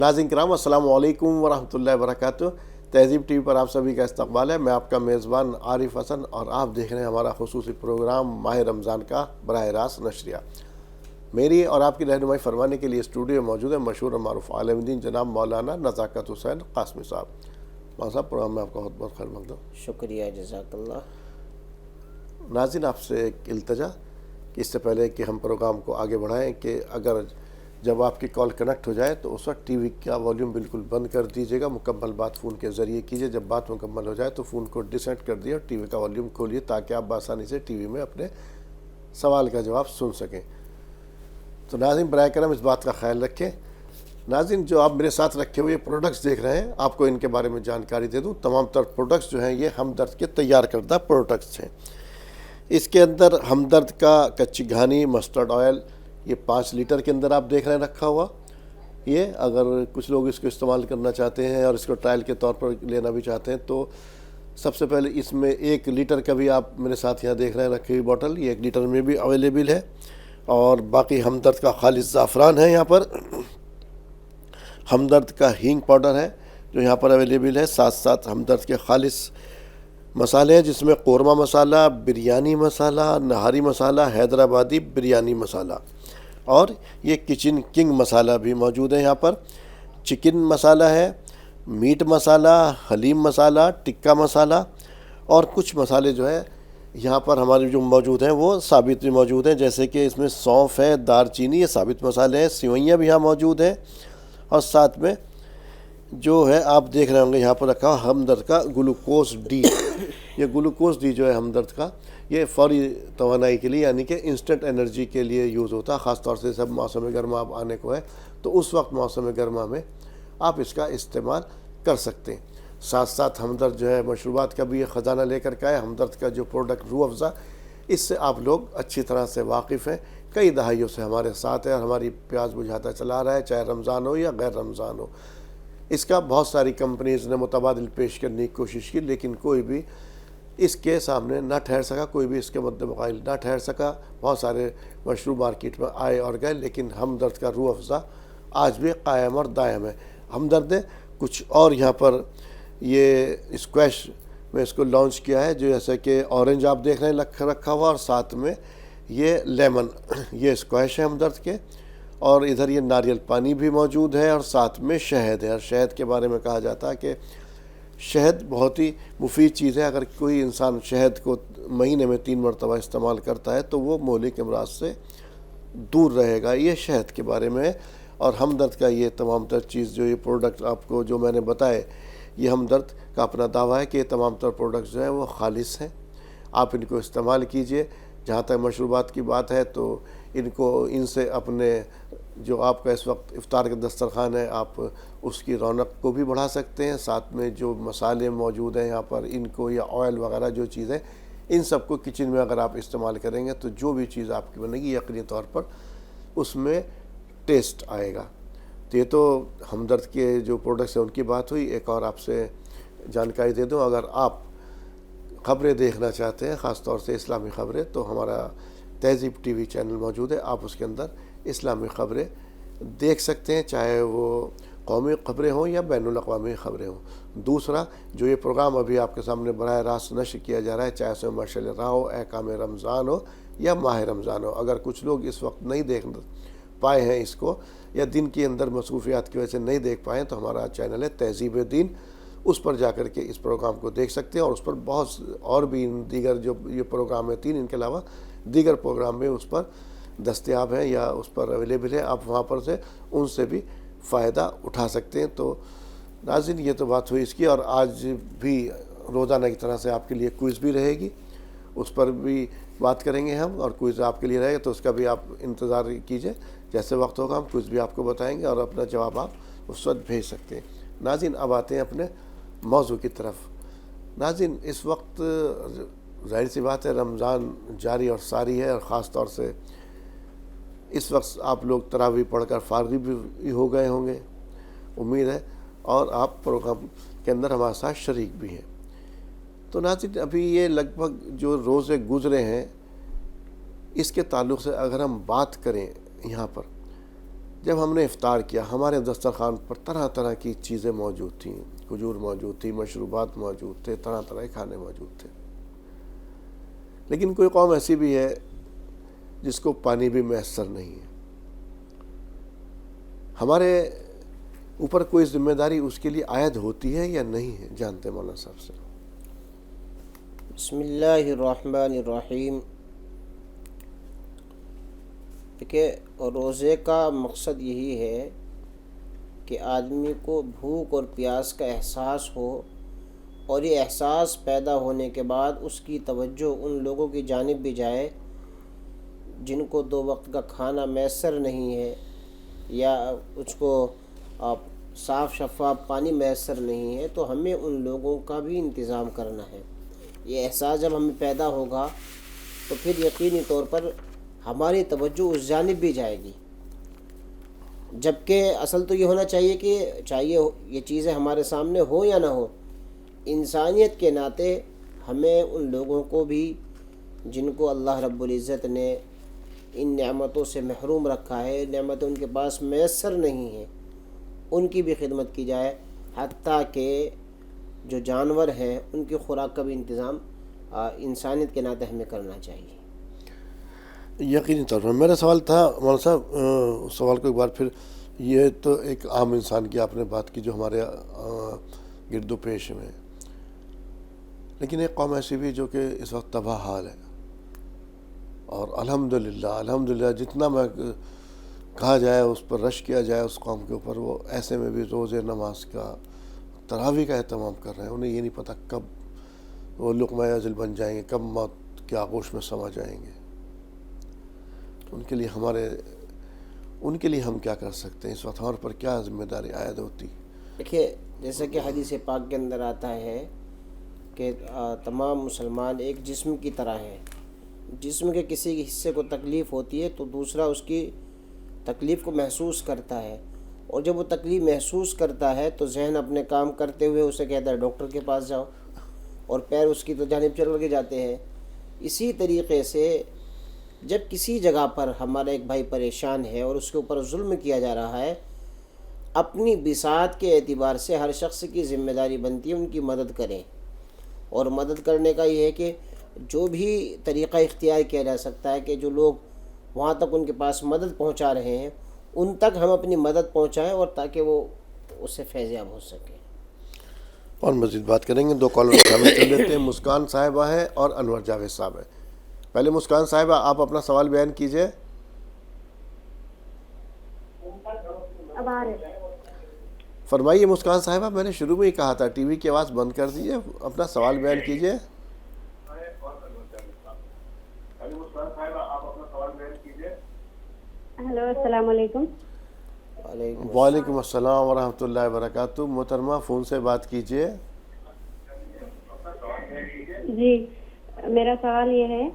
ناظرین کرام السلام علیکم ورحمۃ اللہ وبرکاتہ۔ تہذیب ٹی وی پر آپ سبھی کا استقبال ہے۔ میں آپ کا میزبان عارف حسن اور آپ دیکھ رہے ہیں ہمارا خصوصی پروگرام ماہ رمضان کا براہ راست نشریہ۔ میری اور آپ کی رہنمائی فرمانے کے لیے اسٹوڈیو موجود ہے مشہور اور معروف عالم دین جناب مولانا نزاکت حسین قاسمی صاحب۔ مولانا صاحب پروگرام میں آپ کا بہت بہت خیر مقدم۔ شکریہ، جزاک اللہ۔ ناظرین آپ سے ایک التجا کہ اس سے پہلے کہ ہم پروگرام کو آگے بڑھائیں کہ اگر جب آپ کی کال کنیکٹ ہو جائے تو اس وقت ٹی وی کا والیوم بالکل بند کر دیجیے گا، مکمل بات فون کے ذریعے کیجیے۔ جب بات مکمل ہو جائے تو فون کو ڈسکنیکٹ کر دیے اور ٹی وی کا والیوم کھولیے تاکہ آپ بآسانی سے ٹی وی میں اپنے سوال کا جواب سن سکیں۔ تو ناظرین براہ کرم اس بات کا خیال رکھیں۔ ناظرین جو آپ میرے ساتھ رکھے ہوئے پروڈکٹس دیکھ رہے ہیں، آپ کو ان کے بارے میں جانکاری دے دوں۔ تمام تر پروڈکٹس جو ہیں یہ ہمدرد کے تیار کردہ پروڈکٹس ہیں۔ اس کے اندر ہمدرد کا کچی گھانی مسٹرڈ آئل یہ 5 لیٹر کے اندر آپ دیکھ رہے ہیں رکھا ہوا۔ یہ اگر کچھ لوگ اس کو استعمال کرنا چاہتے ہیں اور اس کو ٹرائل کے طور پر لینا بھی چاہتے ہیں تو سب سے پہلے اس میں 1 لیٹر کا بھی آپ میرے ساتھ یہاں دیکھ رہے ہیں رکھی ہوئی بوٹل، یہ 1 لیٹر میں بھی اویلیبل ہے۔ اور باقی ہمدرد کا خالص زعفران ہے، یہاں پر ہمدرد کا ہینگ پاؤڈر ہے جو یہاں پر اویلیبل ہے، ساتھ ساتھ ہمدرد کے خالص مسالے ہیں جس میں قورمہ مسالہ، بریانی مسالہ، نہاری مسالہ، حیدرآبادی بریانی مسالہ اور یہ کچن کنگ مسالہ بھی موجود ہے۔ یہاں پر چکن مسالہ ہے، میٹ مسالہ، حلیم مسالہ، ٹکا مسالہ اور کچھ مسالے جو ہے یہاں پر ہمارے جو موجود ہیں وہ ثابت بھی موجود ہیں، جیسے کہ اس میں سونف ہے، دار چینی، یہ ثابت مسالے ہیں۔ سیوئیاں بھی یہاں موجود ہیں اور ساتھ میں جو ہے آپ دیکھ رہے ہوں گے یہاں پر رکھا ہمدرد کا گلوکوز ڈی۔ یہ گلوکوز ڈی جو ہے ہمدرد کا یہ فوری توانائی کے لیے یعنی کہ انسٹنٹ انرجی کے لیے یوز ہوتا ہے، خاص طور سے سب موسم گرما اب آنے کو ہے تو اس وقت موسم گرما میں آپ اس کا استعمال کر سکتے ہیں۔ ساتھ ساتھ ہمدرد جو ہے مشروبات کا بھی یہ خزانہ لے کر کے آئے۔ ہمدرد کا جو پروڈکٹ روح افزا، اس سے آپ لوگ اچھی طرح سے واقف ہیں، کئی دہائیوں سے ہمارے ساتھ ہے اور ہماری پیاس بجھاتا چلا رہا ہے، چاہے رمضان ہو یا غیر رمضان ہو۔ اس کا بہت ساری کمپنیز نے متبادل پیش کرنے کی کوشش کی لیکن کوئی بھی اس کے سامنے نہ ٹھہر سکا، کوئی بھی اس کے مد مقابل نہ ٹھہر سکا۔ بہت سارے مشروب مارکیٹ میں آئے اور گئے لیکن ہمدرد کا روح افزا آج بھی قائم اور دائم ہے۔ ہمدرد نے کچھ اور یہاں پر یہ اسکویش میں اس کو لانچ کیا ہے، جو جیسے کہ اورنج آپ دیکھ رہے ہیں رکھا ہوا اور ساتھ میں یہ لیمن، یہ اسکویش ہے ہمدرد کے، اور ادھر یہ ناریل پانی بھی موجود ہے اور ساتھ میں شہد ہے۔ اور شہد کے بارے میں کہا جاتا ہے کہ شہد بہت ہی مفید چیز ہے۔ اگر کوئی انسان شہد کو مہینے میں 3 مرتبہ استعمال کرتا ہے تو وہ مہلک امراض سے دور رہے گا۔ یہ شہد کے بارے میں ہے۔ اور ہمدرد کا یہ تمام تر چیز جو یہ پروڈکٹ آپ کو جو میں نے بتائے، یہ ہمدرد کا اپنا دعویٰ ہے کہ یہ تمام تر پروڈکٹس جو ہیں وہ خالص ہیں، آپ ان کو استعمال کیجئے۔ جہاں تک مشروبات کی بات ہے تو ان سے اپنے جو آپ کا اس وقت افطار کا دسترخوان ہے آپ اس کی رونق کو بھی بڑھا سکتے ہیں۔ ساتھ میں جو مسالے موجود ہیں یہاں پر ان کو یا آئل وغیرہ جو چیزیں ان سب کو کچن میں اگر آپ استعمال کریں گے تو جو بھی چیز آپ کی بنے گی یقینی طور پر اس میں ٹیسٹ آئے گا۔ تو یہ تو ہمدرد کے جو پروڈکٹس ہیں ان کی بات ہوئی۔ ایک اور آپ سے جانکاری دے دوں، اگر آپ خبریں دیکھنا چاہتے ہیں خاص طور سے اسلامی خبریں تو ہمارا تہذیب ٹی وی چینل موجود ہے، آپ اس کے اندر اسلامی خبریں دیکھ سکتے ہیں، چاہے وہ قومی خبریں ہوں یا بین الاقوامی خبریں ہوں۔ دوسرا جو یہ پروگرام ابھی آپ کے سامنے براہ راست نشر کیا جا رہا ہے، چاہے اسے مشعل راہ ہو، احکام رمضان ہو یا ماہ رمضان ہو، اگر کچھ لوگ اس وقت نہیں دیکھ پائے ہیں اس کو یا دن کے اندر مصروفیات کی وجہ سے نہیں دیکھ پائے ہیں تو ہمارا چینل ہے تہذیب دین، اس پر جا کر کے اس پروگرام کو دیکھ سکتے ہیں۔ اور اس پر بہت اور بھی دیگر جو یہ پروگرام ہے 3، ان کے علاوہ دیگر پروگرام بھی اس پر دستیاب ہیں یا اس پر اویلیبل ہے، آپ وہاں پر سے ان سے بھی فائدہ اٹھا سکتے ہیں۔ تو ناظرین یہ تو بات ہوئی اس کی، اور آج بھی روزانہ کی طرح سے آپ کے لیے کوئز بھی رہے گی، اس پر بھی بات کریں گے ہم، اور کوئز آپ کے لیے رہے گا تو اس کا بھی آپ انتظار کیجئے، جیسے وقت ہوگا ہم کوئز بھی آپ کو بتائیں گے اور اپنا جواب آپ اس وقت بھیج سکتے ہیں۔ ناظرین اب آتے ہیں اپنے موضوع کی طرف۔ ناظرین اس وقت ظاہر سی بات ہے رمضان جاری اور ساری ہے، اور خاص طور سے اس وقت آپ لوگ تراویح پڑھ کر فارغ بھی ہو گئے ہوں گے امید ہے، اور آپ پروگرام کے اندر ہمارے ساتھ شریک بھی ہیں۔ تو ناظرین ابھی یہ لگ بھگ جو روزے گزرے ہیں اس کے تعلق سے اگر ہم بات کریں یہاں پر جب ہم نے افطار کیا ہمارے دسترخوان پر طرح طرح کی چیزیں موجود تھیں، کھجور موجود تھی، مشروبات موجود تھے، طرح طرح کے کھانے موجود تھے، لیکن کوئی قوم ایسی بھی ہے جس کو پانی بھی میسر نہیں ہے۔ ہمارے اوپر کوئی ذمہ داری اس کے لیے عائد ہوتی ہے یا نہیں ہے؟ جانتے ہیں مولانا صاحب سے۔ بسم اللہ الرحمن الرحیم۔ دیکھیے، روزے کا مقصد یہی ہے کہ آدمی کو بھوک اور پیاس کا احساس ہو، اور یہ احساس پیدا ہونے کے بعد اس کی توجہ ان لوگوں کی جانب بھی جائے جن کو 2 وقت کا کھانا میسر نہیں ہے، یا اس کو صاف شفاف پانی میسر نہیں ہے، تو ہمیں ان لوگوں کا بھی انتظام کرنا ہے۔ یہ احساس جب ہمیں پیدا ہوگا تو پھر یقینی طور پر ہماری توجہ اس جانب بھی جائے گی، جبکہ اصل تو یہ ہونا چاہیے کہ چاہیے یہ چیزیں ہمارے سامنے ہو یا نہ ہو، انسانیت کے ناطے ہمیں ان لوگوں کو بھی جن کو اللہ رب العزت نے ان نعمتوں سے محروم رکھا ہے، نعمتیں ان کے پاس میسر نہیں ہیں، ان کی بھی خدمت کی جائے، حتیٰ کہ جو جانور ہیں ان کی خوراک کا بھی انتظام انسانیت کے ناطے ہمیں کرنا چاہیے۔ یقینی طور پر میرا سوال تھا مولانا صاحب، اس سوال کو ایک بار پھر، یہ تو ایک عام انسان کی آپ نے بات کی جو ہمارے گرد و پیش میں، لیکن ایک قوم ایسی بھی جو کہ اس وقت تباہ حال ہے، اور الحمدللہ جتنا میں کہا جائے اس پر رش کیا جائے اس قوم کے اوپر، وہ ایسے میں بھی روزے نماز کا تراویح کا اہتمام کر رہے ہیں۔ انہیں یہ نہیں پتہ کب وہ لقمہ عزل بن جائیں گے، کب موت کے آغوش میں سما جائیں گے۔ ان کے لیے ہم کیا کر سکتے ہیں؟ اس وقت ہمارے پر کیا ذمہ داری عائد ہوتی؟ دیکھیے، جیسا کہ حدیث پاک کے اندر آتا ہے کہ تمام مسلمان ایک جسم کی طرح ہیں، جسم کے کسی حصے کو تکلیف ہوتی ہے تو دوسرا اس کی تکلیف کو محسوس کرتا ہے، اور جب وہ تکلیف محسوس کرتا ہے تو ذہن اپنے کام کرتے ہوئے اسے کہتا ہے ڈاکٹر کے پاس جاؤ، اور پیر اس کی تو جانب چل کے جاتے ہیں۔ اسی طریقے سے جب کسی جگہ پر ہمارا ایک بھائی پریشان ہے اور اس کے اوپر ظلم کیا جا رہا ہے، اپنی بساط کے اعتبار سے ہر شخص کی ذمہ داری بنتی ہے ان کی مدد کریں، اور مدد کرنے کا یہ ہے کہ جو بھی طریقہ اختیار کیا جا سکتا ہے کہ جو لوگ وہاں تک ان کے پاس مدد پہنچا رہے ہیں ان تک ہم اپنی مدد پہنچائیں، اور تاکہ وہ اس سے فیض یاب ہو سکیں۔ اور مزید بات کریں گے، 2 کالر شامل کر لیتے ہیں۔ مسکان صاحبہ ہے اور انور جاوید صاحب ہے۔ پہلے مسکان صاحبہ آپ اپنا سوال بیان کیجئے۔ فرمائیے مسکان صاحبہ، میں نے شروع میں ہی کہا تھا ٹی وی کی آواز بند کر دیجئے، اپنا سوال بیان کیجئے۔ ہیلو، السلام علیکم۔ وعلیکم السلام ورحمۃ اللہ وبرکاتہ۔ محترمہ فون سے بات کیجئے۔ جی، میرا سوال یہ ہے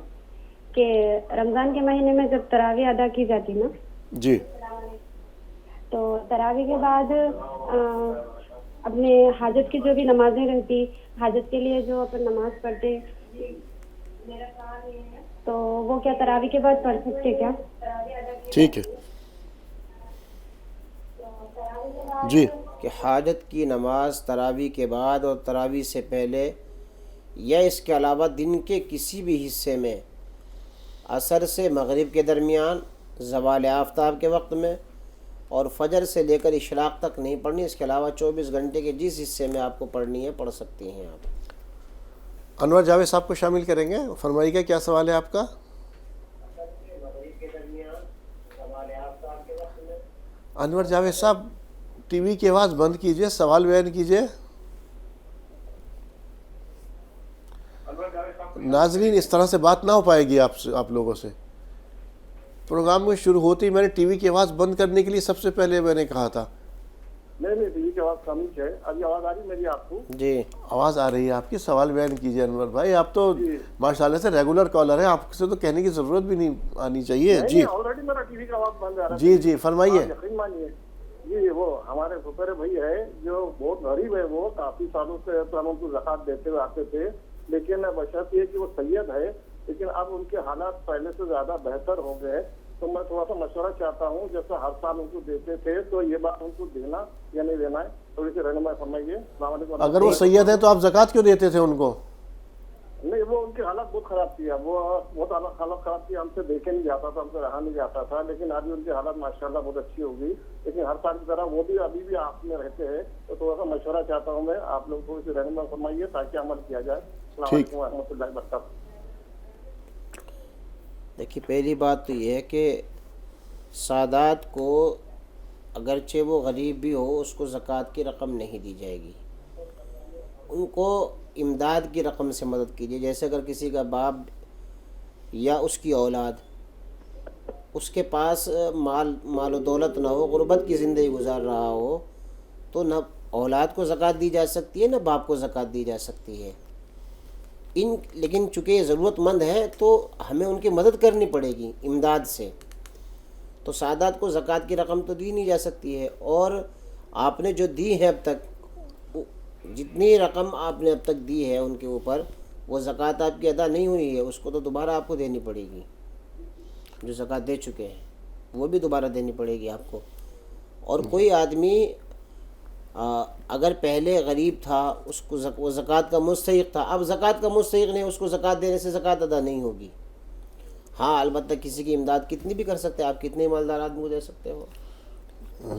کہ رمضان کے مہینے میں جب تراویح ادا کی جاتی نا، جی، تو تراویح کے بعد اپنے حاجت کی جو بھی نمازیں رہتی، حاجت کے لیے جو اپن نماز پڑھتے، میرا سوال یہ ہے تو وہ کیا تراویح کے بعد پڑھ سکتے کیا؟ ٹھیک ہے جی۔ کہ حاجت کی نماز تراویح کے بعد اور تراویح سے پہلے یا اس کے علاوہ دن کے کسی بھی حصے میں عصر سے مغرب کے درمیان، زوال آفتاب کے وقت میں اور فجر سے لے کر اشراق تک نہیں پڑھنی، اس کے علاوہ 24 گھنٹے کے جس حصے میں آپ کو پڑھنی ہے پڑھ سکتی ہیں آپ۔ انور جاوید صاحب کو شامل کریں گے، فرمائیے گا کیا سوال ہے آپ کا؟ انور جاوید صاحب ٹی وی کی آواز بند کیجئے، سوال بیان کیجئے۔ ناظرین اس طرح سے بات نہ ہو پائے گی آپ لوگوں سے۔ پروگرام میں شروع ہوتی میں نے ٹی وی کی آواز بند کرنے کے لیے سب سے پہلے میں نے کہا تھا۔ نہیں ٹی وی کی آواز کم ہے۔ ابھی آواز آ رہی میری آپ کو؟ جی آواز آ رہی ہے آپ کی، سوال بیان کیجئے انور بھائی۔ آپ تو ماشاءاللہ سے ریگولر کالر ہیں، آپ سے تو کہنے کی ضرورت بھی نہیں آنی چاہیے۔ جی آلریڈی میرا ٹی وی کا آواز بند آ رہا جی ہے۔ جی فرمائیے۔ یقین مانیے جی، وہ ہمارے سپر بھائی ہے جو بہت غریب ہے، وہ کافی سالوں سے ان کو زکوٰۃ دیتے ہوئے آتے تھے، لیکن بشرط یہ کہ وہ سید ہے، لیکن اب ان کے حالات پہلے سے زیادہ بہتر ہو گئے، تو میں تھوڑا سا مشورہ چاہتا ہوں، جیسے ہر سال ان کو دیتے تھے تو یہ بات ان کو دینا یا نہیں دینا ہے، تھوڑی سی رہنمائی فرمائیے. السلام علیکم. اگر وہ سید ہیں تو آپ زکوٰۃ کیوں دیتے تھے ان کو؟ نہیں، وہ ان کی حالت بہت خراب تھی، وہ بہت حالت خراب تھی، ہم سے دیکھے نہیں جاتا تھا، ہم سے رہا نہیں جاتا تھا، لیکن ابھی ان کی حالت ماشاءاللہ بہت اچھی ہوگی. لیکن ہر سال کی طرح وہ بھی ابھی بھی آپ میں رہتے ہیں، تو تھوڑا سا مشورہ چاہتا ہوں میں، آپ لوگ تھوڑی سی رہنمائی فرمائیے تاکہ عمل کیا جائے. السلام علیکم و رحمۃ اللہ وبرکاتہ. دیکھیے پہلی بات تو یہ ہے کہ سادات کو اگرچہ وہ غریب بھی ہو اس کو زکوٰۃ کی رقم نہیں دی جائے گی، ان کو امداد کی رقم سے مدد کیجیے. جیسے اگر کسی کا باپ یا اس کی اولاد اس کے پاس مال و دولت نہ ہو، غربت کی زندگی گزار رہا ہو، تو نہ اولاد کو زکوٰۃ دی جا سکتی ہے نہ باپ کو زکوٰۃ دی جا سکتی ہے. لیکن چونکہ یہ ضرورت مند ہے تو ہمیں ان کی مدد کرنی پڑے گی امداد سے. تو سادات کو زکوٰۃ کی رقم تو دی نہیں جا سکتی ہے، اور آپ نے جو دی ہے اب تک، جتنی رقم آپ نے اب تک دی ہے ان کے اوپر، وہ زکوٰۃ آپ کی ادا نہیں ہوئی ہے، اس کو تو دوبارہ آپ کو دینی پڑے گی. جو زکوٰۃ دے چکے ہیں وہ بھی دوبارہ دینی پڑے گی آپ کو. اور کوئی آدمی اگر پہلے غریب تھا، اس کو وہ زکوٰۃ کا مستحق تھا، اب زکوٰۃ کا مستحق نہیں، اس کو زکوٰۃ دینے سے زکوٰۃ ادا نہیں ہوگی. ہاں البتہ کسی کی امداد کتنی بھی کر سکتے ہیں آپ، کتنے مالدار آدمی کو دے سکتے ہو.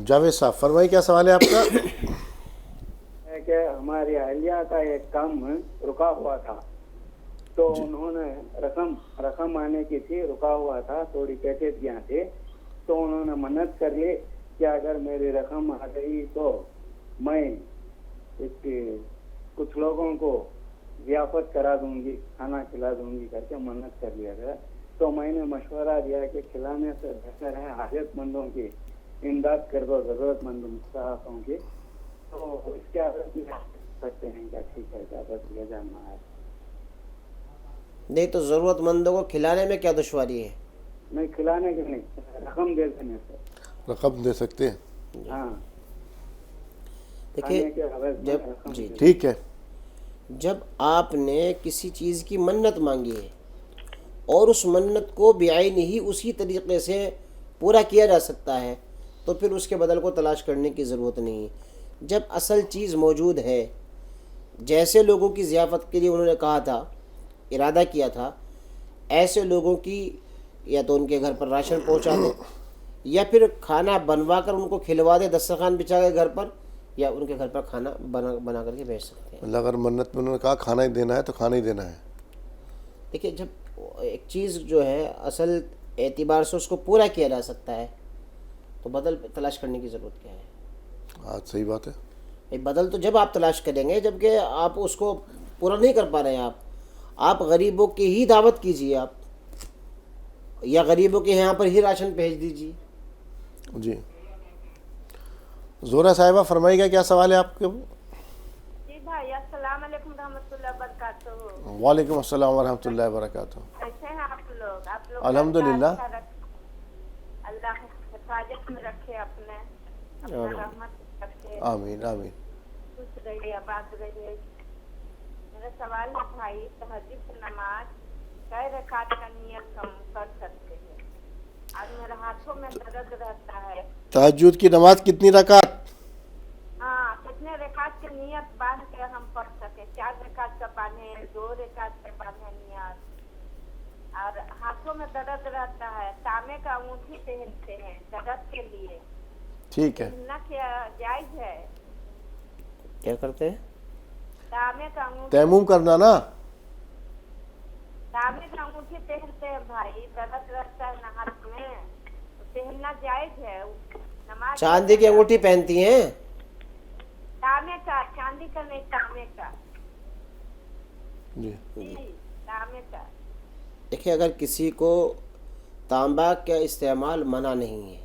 جاوید صاحب فرمائیے کیا سوال ہے آپ کا؟ ہے کہ ہماری اہلیہ کا ایک کام رکا ہوا تھا، تو انہوں نے رقم آنے کی تھی، رکا ہوا تھا، تھوڑی پیچیدگیاں تھے، تو انہوں نے منت کر لی کہ اگر میری رقم آ گئی تو میں کچھ لوگوں کو ضیافت کرا دوں گی، کھانا کھلا دوں گی کر کے منت کر لیا گیا. تو میں نے مشورہ دیا کہ کھلانے سے بہتر ہے حاجت مندوں کی امداد کر دو، ضرورت مند مستحقوں کی. تو اس کے عادت میں سکتے ہیں کیا؟ ٹھیک ہے، اجازت لے جانا ہے. نہیں تو ضرورت مندوں کو کھلانے میں کیا دشواری ہے؟ نہیں کھلانے کے نہیں، رقم دے دینے سے رقم دے سکتے ہیں. ہاں دیکھیے جی ٹھیک ہے. جب آپ نے کسی چیز کی منت مانگی ہے اور اس منت کو بعین ہی اسی طریقے سے پورا کیا جا سکتا ہے، تو پھر اس کے بدل کو تلاش کرنے کی ضرورت نہیں ہے. جب اصل چیز موجود ہے، جیسے لوگوں کی ضیافت کے لیے انہوں نے کہا تھا، ارادہ کیا تھا، ایسے لوگوں کی یا تو ان کے گھر پر راشن پہنچا دے، یا پھر کھانا بنوا کر ان کو کھلوا دے، دسترخوان بچھا کے گھر پر، یا ان کے گھر پر کھانا بنا کر کے بھیج سکتے ہیں. اللہ اگر منت میں انہوں نے کہا کھانا ہی دینا ہے تو کھانا ہی دینا ہے. دیکھیے جب ایک چیز جو ہے اصل اعتبار سے اس کو پورا کیا جا سکتا ہے تو بدل تلاش کرنے کی ضرورت کیا ہے؟ آج صحیح بات ہے. بدل تو جب آپ تلاش کریں گے جب کہ آپ اس کو پورا نہیں کر پا رہے ہیں. آپ غریبوں کی ہی دعوت کیجیے، آپ یا غریبوں کے یہاں پر ہی راشن بھیج دیجیے. جی زورا صاحبہ فرمائیے گا کیا سوال ہے آپ کے؟ جی بھائی السلام علیکم رحمۃ اللہ وبرکاتہ. وعلیکم السلام ورحمۃ اللہ وبرکاتہ. کیسے ہیں آپ لوگ؟ آپ لوگ الحمدللہ. اللہ حفاظت میں رکھے، اپنے رحمت رکھے. آمین آمین. خوش رہیے، آباد رہیے. میرا سوال ہے بھائی، تہجد کی نماز کئے رکعت کا نیت ہم کر سکتے ہیں؟ آج میرے ہاتھوں میں درد رہتا ہے. تہجد کی نماز کتنی رکعت؟ ہاں کتنے رکعت کی نیت باندھ کے ہم پڑھ سکیں؟ 4 رکعت کا پڑھیں، 2 رکعت کا پڑھیں نیت. اور ہاتھوں میں درد رہتا ہے، تانبے کا انگوٹھی پہنتے ہیں درد کے لیے. ٹھیک ہے. پہننا کیا جائز ہے؟ کیا کرتے ہیں؟ تانبے کا انگوٹھی، تیمم کرنا نا. تانبے کا انگوٹھی پہنتے ہیں بھائی، درد رہتا ہے نا ہاتھ میں، پہننا جائز ہے؟ نماز چاندی کی انگوٹھی پہنتی ہیں؟ تانبے کا، چاندی کا نہیں، تانبے کا. جی جی تانبے کا. دیکھیں اگر کسی کو تانبا کا استعمال منع نہیں ہے،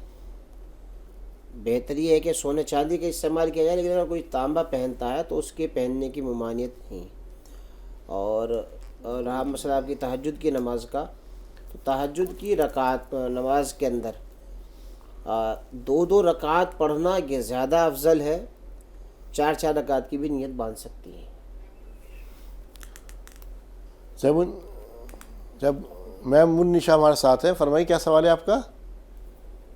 بہتر یہ ہے کہ سونے چاندی کا استعمال کیا جائے، لیکن اگر کوئی تانبا پہنتا ہے تو اس کے پہننے کی ممانعت نہیں. اور رہا مسئلہ آپ کی تہجد کی نماز کا، تو تہجد کی رکعت نماز کے اندر 2 رکعت پڑھنا یہ زیادہ افضل ہے. 4 رکعت کی بھی نیت باندھ سکتی ہے. جب میم منشا ہمارے ساتھ ہیں، فرمائی کیا سوال ہے آپ کا؟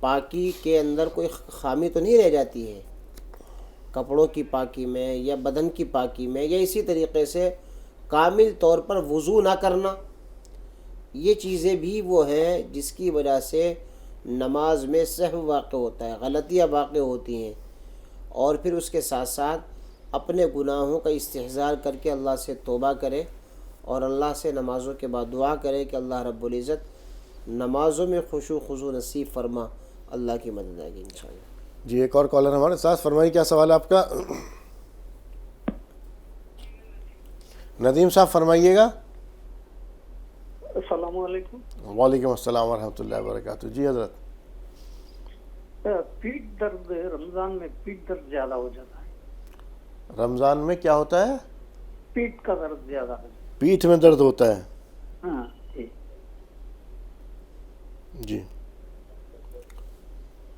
پاکی کے اندر کوئی خامی تو نہیں رہ جاتی ہے، کپڑوں کی پاکی میں یا بدن کی پاکی میں، یا اسی طریقے سے کامل طور پر وضو نہ کرنا، یہ چیزیں بھی وہ ہیں جس کی وجہ سے نماز میں سہو واقع ہوتا ہے، غلطیاں واقع ہوتی ہیں. اور پھر اس کے ساتھ ساتھ اپنے گناہوں کا استحضار کر کے اللہ سے توبہ کرے اور اللہ سے نمازوں کے بعد دعا کرے کہ اللہ رب العزت نمازوں میں خشوع خضوع نصیب فرما. اللہ کی مدد آئے گی انشاءاللہ. جی ایک اور کالر ہمارے ساتھ. فرمائیے کیا سوال ہے آپ کا؟ ندیم صاحب فرمائیے گا. السلام علیکم. وعلیکم السلام ورحمۃ اللہ وبرکاتہ. جی حضرت. پیٹ درد رمضان میں پیٹ درد زیادہ ہو جاتا ہے. رمضان میں کیا ہوتا ہے؟ پیٹ کا درد زیادہ ہے. پیٹھ میں درد ہوتا ہے. ہاں جی.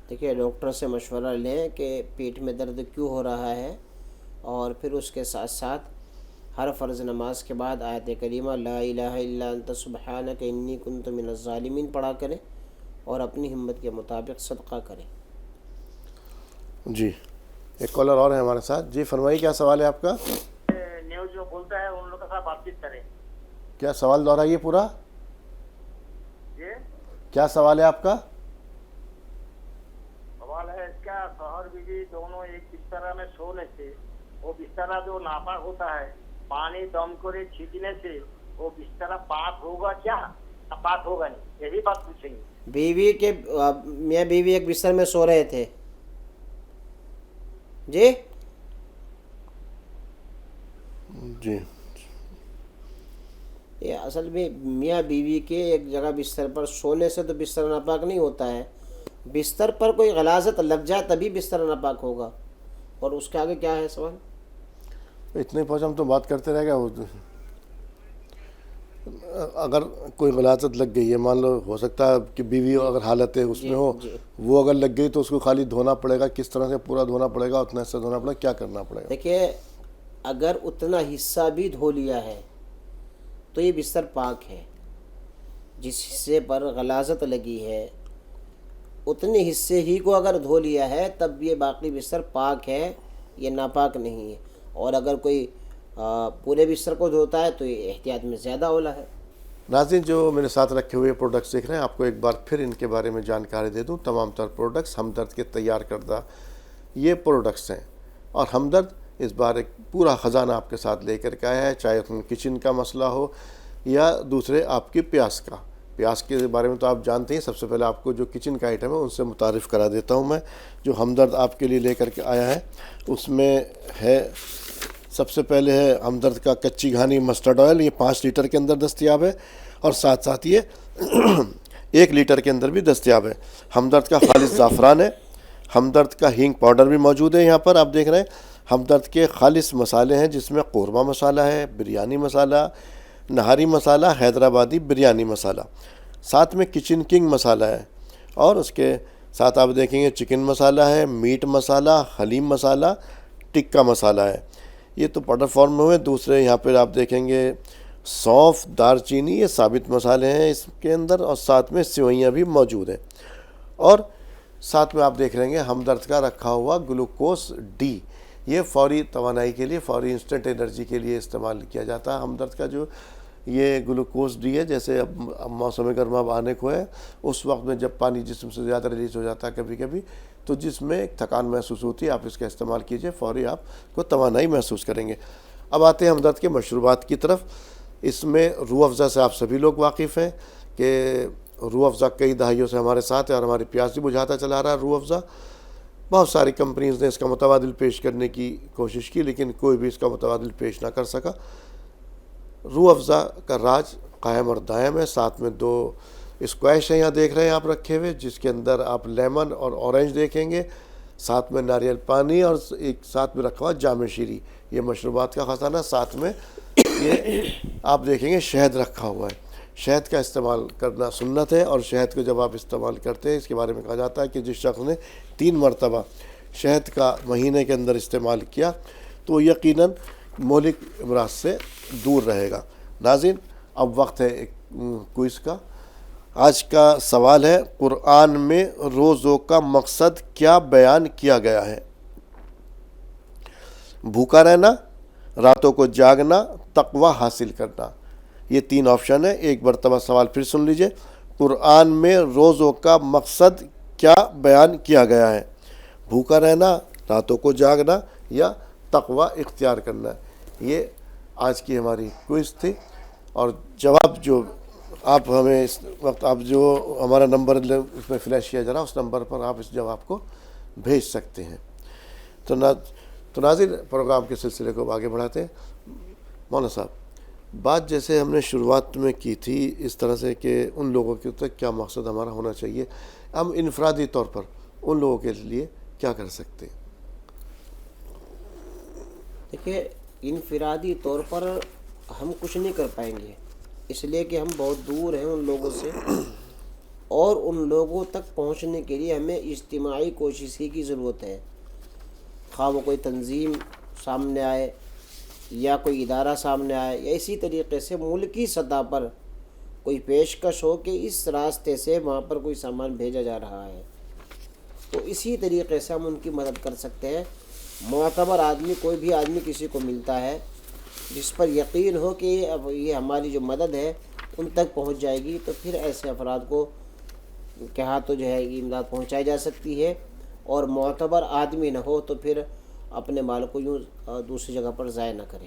دیکھیے ڈاکٹر سے مشورہ لیں کہ پیٹ میں درد کیوں ہو رہا ہے، اور پھر اس کے ساتھ ساتھ ہر فرض نماز کے بعد آیت کریمہ لا الہ الا انت سبحانک انی کنت من الظالمین پڑھا کریں اور اپنی ہمت کے مطابق صدقہ کریں. جی ایک کالر اور ہے ہمارے ساتھ. جی فرمائیے کیا سوال ہے آپ کا؟ نیوز جو بولتا ہے ان لوگوں کے ساتھ بات چیت کریں. کیا سوال دہرائیے پورا. یہ کیا سوال ہے آپ کا؟ سوال ہے اس کا شوہر بیوی دونوں ایک بستر میں سونے سے وہ بستر جو ناپاک ہوتا ہے، پانی دم کرے چھینکنے سے وہ بستر پاک ہوگا کیا پاک ہوگا نہیں، یہی بات پوچھیں گے. بیوی کے میاں بیوی ایک بستر میں سو رہے تھے. جی جی یہ اصل میں میاں بیوی کے ایک جگہ بستر پر سونے سے تو بستر ناپاک نہیں ہوتا ہے، بستر پر کوئی غلاظت لگ جائے تبھی بستر ناپاک ہوگا. اور اس کے آگے کیا ہے سوال؟ اتنے پہنچ ہم تو بات کرتے رہ گئے. اگر کوئی غلاظت لگ گئی ہے، مان لو ہو سکتا ہے کہ بیوی اگر حالت ہے اس میں ہو، وہ اگر لگ گئی تو اس کو خالی دھونا پڑے گا. کس طرح سے پورا دھونا پڑے گا؟ اتنا حصہ دھونا پڑے گا، کیا کرنا پڑے گا؟ دیکھیے اگر اتنا حصہ بھی دھو لیا ہے تو یہ بستر پاک ہے. جس حصے پر غلاظت لگی ہے اتنے حصے ہی کو اگر دھو لیا ہے تب یہ باقی بستر پاک ہے، یہ ناپاک نہیں ہے. اور اگر کوئی پورے بستر کو دھوتا ہے تو یہ احتیاط میں زیادہ اولا ہے. ناظرین جو میرے ساتھ رکھے ہوئے پروڈکٹس دیکھ رہے ہیں، آپ کو ایک بار پھر ان کے بارے میں جانکاری دے دوں. تمام تر پروڈکٹس ہمدرد کے تیار کردہ یہ پروڈکٹس ہیں، اور ہمدرد اس بار ایک پورا خزانہ آپ کے ساتھ لے کر کے آیا ہے. چاہے کچن کا مسئلہ ہو یا دوسرے آپ کی پیاس کا. پیاس کے بارے میں تو آپ جانتے ہیں. سب سے پہلے آپ کو جو کچن کا آئٹم ہے ان سے متعارف کرا دیتا ہوں میں. جو ہمدرد آپ کے لیے لے کر کے آیا ہے اس میں ہے، سب سے پہلے ہے ہمدرد کا کچی گھانی مسٹرڈ آئل. یہ 5 لیٹر کے اندر دستیاب ہے، اور ساتھ ساتھ یہ 1 لیٹر کے اندر بھی دستیاب ہے. ہمدرد کا خالص زعفران ہے. ہمدرد کا ہینگ پاؤڈر بھی موجود ہے. یہاں پر آپ دیکھ رہے ہیں ہمدرد کے خالص مسالے ہیں، جس میں قورمہ مسالہ ہے، بریانی مسالہ، نہاری مسالہ، حیدرآبادی بریانی مسالہ، ساتھ میں کچن کنگ مسالہ ہے، اور اس کے ساتھ آپ دیکھیں گے چکن مسالہ ہے، میٹ مسالہ، حلیم مسالہ، ٹکا مسالہ ہے. یہ تو پاؤڈر فارم میں ہوئے. دوسرے یہاں پہ آپ دیکھیں گے سونف، دار چینی، یہ ثابت مسالے ہیں اس کے اندر، اور ساتھ میں سوئیاں بھی موجود ہیں. اور ساتھ میں آپ دیکھ رہے ہیں ہمدرد کا رکھا ہوا گلوکوز ڈی. یہ فوری توانائی کے لیے، فوری انسٹنٹ انرجی کے لیے استعمال کیا جاتا ہے. ہمدرد کا جو یہ گلوکوز ڈی ہے، جیسے اب موسم گرما آنے کو ہے، اس وقت میں جب پانی جسم سے زیادہ ریلیز ہو جاتا ہے کبھی کبھی، تو جس میں ایک تھکان محسوس ہوتی ہے، آپ اس کا استعمال کیجئے، فوری آپ کو توانائی محسوس کریں گے. اب آتے ہیں ہمدرد کے مشروبات کی طرف. اس میں روح افزا سے آپ سبھی لوگ واقف ہیں کہ روح افزا کئی دہائیوں سے ہمارے ساتھ ہے، اور ہماری پیاس بھی بجھاتا چلا رہا ہے روح افزا. بہت ساری کمپنیز نے اس کا متبادل پیش کرنے کی کوشش کی، لیکن کوئی بھی اس کا متبادل پیش نہ کر سکا. روح افزا کا راج قائم اور دائم ہے. ساتھ میں 2 اسکویش ہیں، یہاں دیکھ رہے ہیں آپ رکھے ہوئے، جس کے اندر آپ لیمن اور اورنج دیکھیں گے، ساتھ میں ناریل پانی، اور ایک ساتھ میں رکھا ہوا جام شیری. یہ مشروبات کا خزانہ. ساتھ میں یہ آپ دیکھیں گے شہد رکھا ہوا ہے. شہد کا استعمال کرنا سنت ہے، اور شہد کو جب آپ استعمال کرتے ہیں، اس کے بارے میں کہا جاتا ہے کہ جس شخص نے 3 مرتبہ شہد کا مہینے کے اندر استعمال کیا تو یقیناً مہلک امراض سے دور رہے گا. ناظرین اب وقت ہے ایک کوئز کا. آج کا سوال ہے قرآن میں روزوں کا مقصد کیا بیان کیا گیا ہے؟ بھوکا رہنا، راتوں کو جاگنا، تقوی حاصل کرنا، یہ 3 آپشن ہے۔ ایک مرتبہ سوال پھر سن لیجئے، قرآن میں روزوں کا مقصد کیا بیان کیا گیا ہے؟ بھوکا رہنا، راتوں کو جاگنا یا تقوی اختیار کرنا۔ یہ آج کی ہماری کوئز تھی، اور جواب جو آپ ہمیں اس وقت آپ جو ہمارا نمبر اس میں فلیش کیا جا رہا اس نمبر پر آپ اس جواب کو بھیج سکتے ہیں۔ تو ناظرین، پروگرام کے سلسلے کو آگے بڑھاتے ہیں۔ مولانا صاحب، بات جیسے ہم نے شروعات میں کی تھی اس طرح سے کہ ان لوگوں کے تک کیا مقصد ہمارا ہونا چاہیے، ہم انفرادی طور پر ان لوگوں کے لیے کیا کر سکتے ہیں؟ دیکھیے، انفرادی طور پر ہم کچھ نہیں کر پائیں گے، اس لیے کہ ہم بہت دور ہیں ان لوگوں سے، اور ان لوگوں تک پہنچنے کے لیے ہمیں اجتماعی کوشش کی ضرورت ہے۔ خواہ وہ کوئی تنظیم سامنے آئے یا کوئی ادارہ سامنے آئے، یا اسی طریقے سے ملکی سطح پر کوئی پیشکش ہو کہ اس راستے سے وہاں پر کوئی سامان بھیجا جا رہا ہے، تو اسی طریقے سے ہم ان کی مدد کر سکتے ہیں۔ معتبر آدمی، کوئی بھی آدمی کسی کو ملتا ہے جس پر یقین ہو کہ یہ ہماری جو مدد ہے ان تک پہنچ جائے گی، تو پھر ایسے افراد کو کے ہاتھوں جو ہے یہ امداد پہنچائی جا سکتی ہے۔ اور معتبر آدمی نہ ہو تو پھر اپنے مال کو یوں دوسری جگہ پر ضائع نہ کرے۔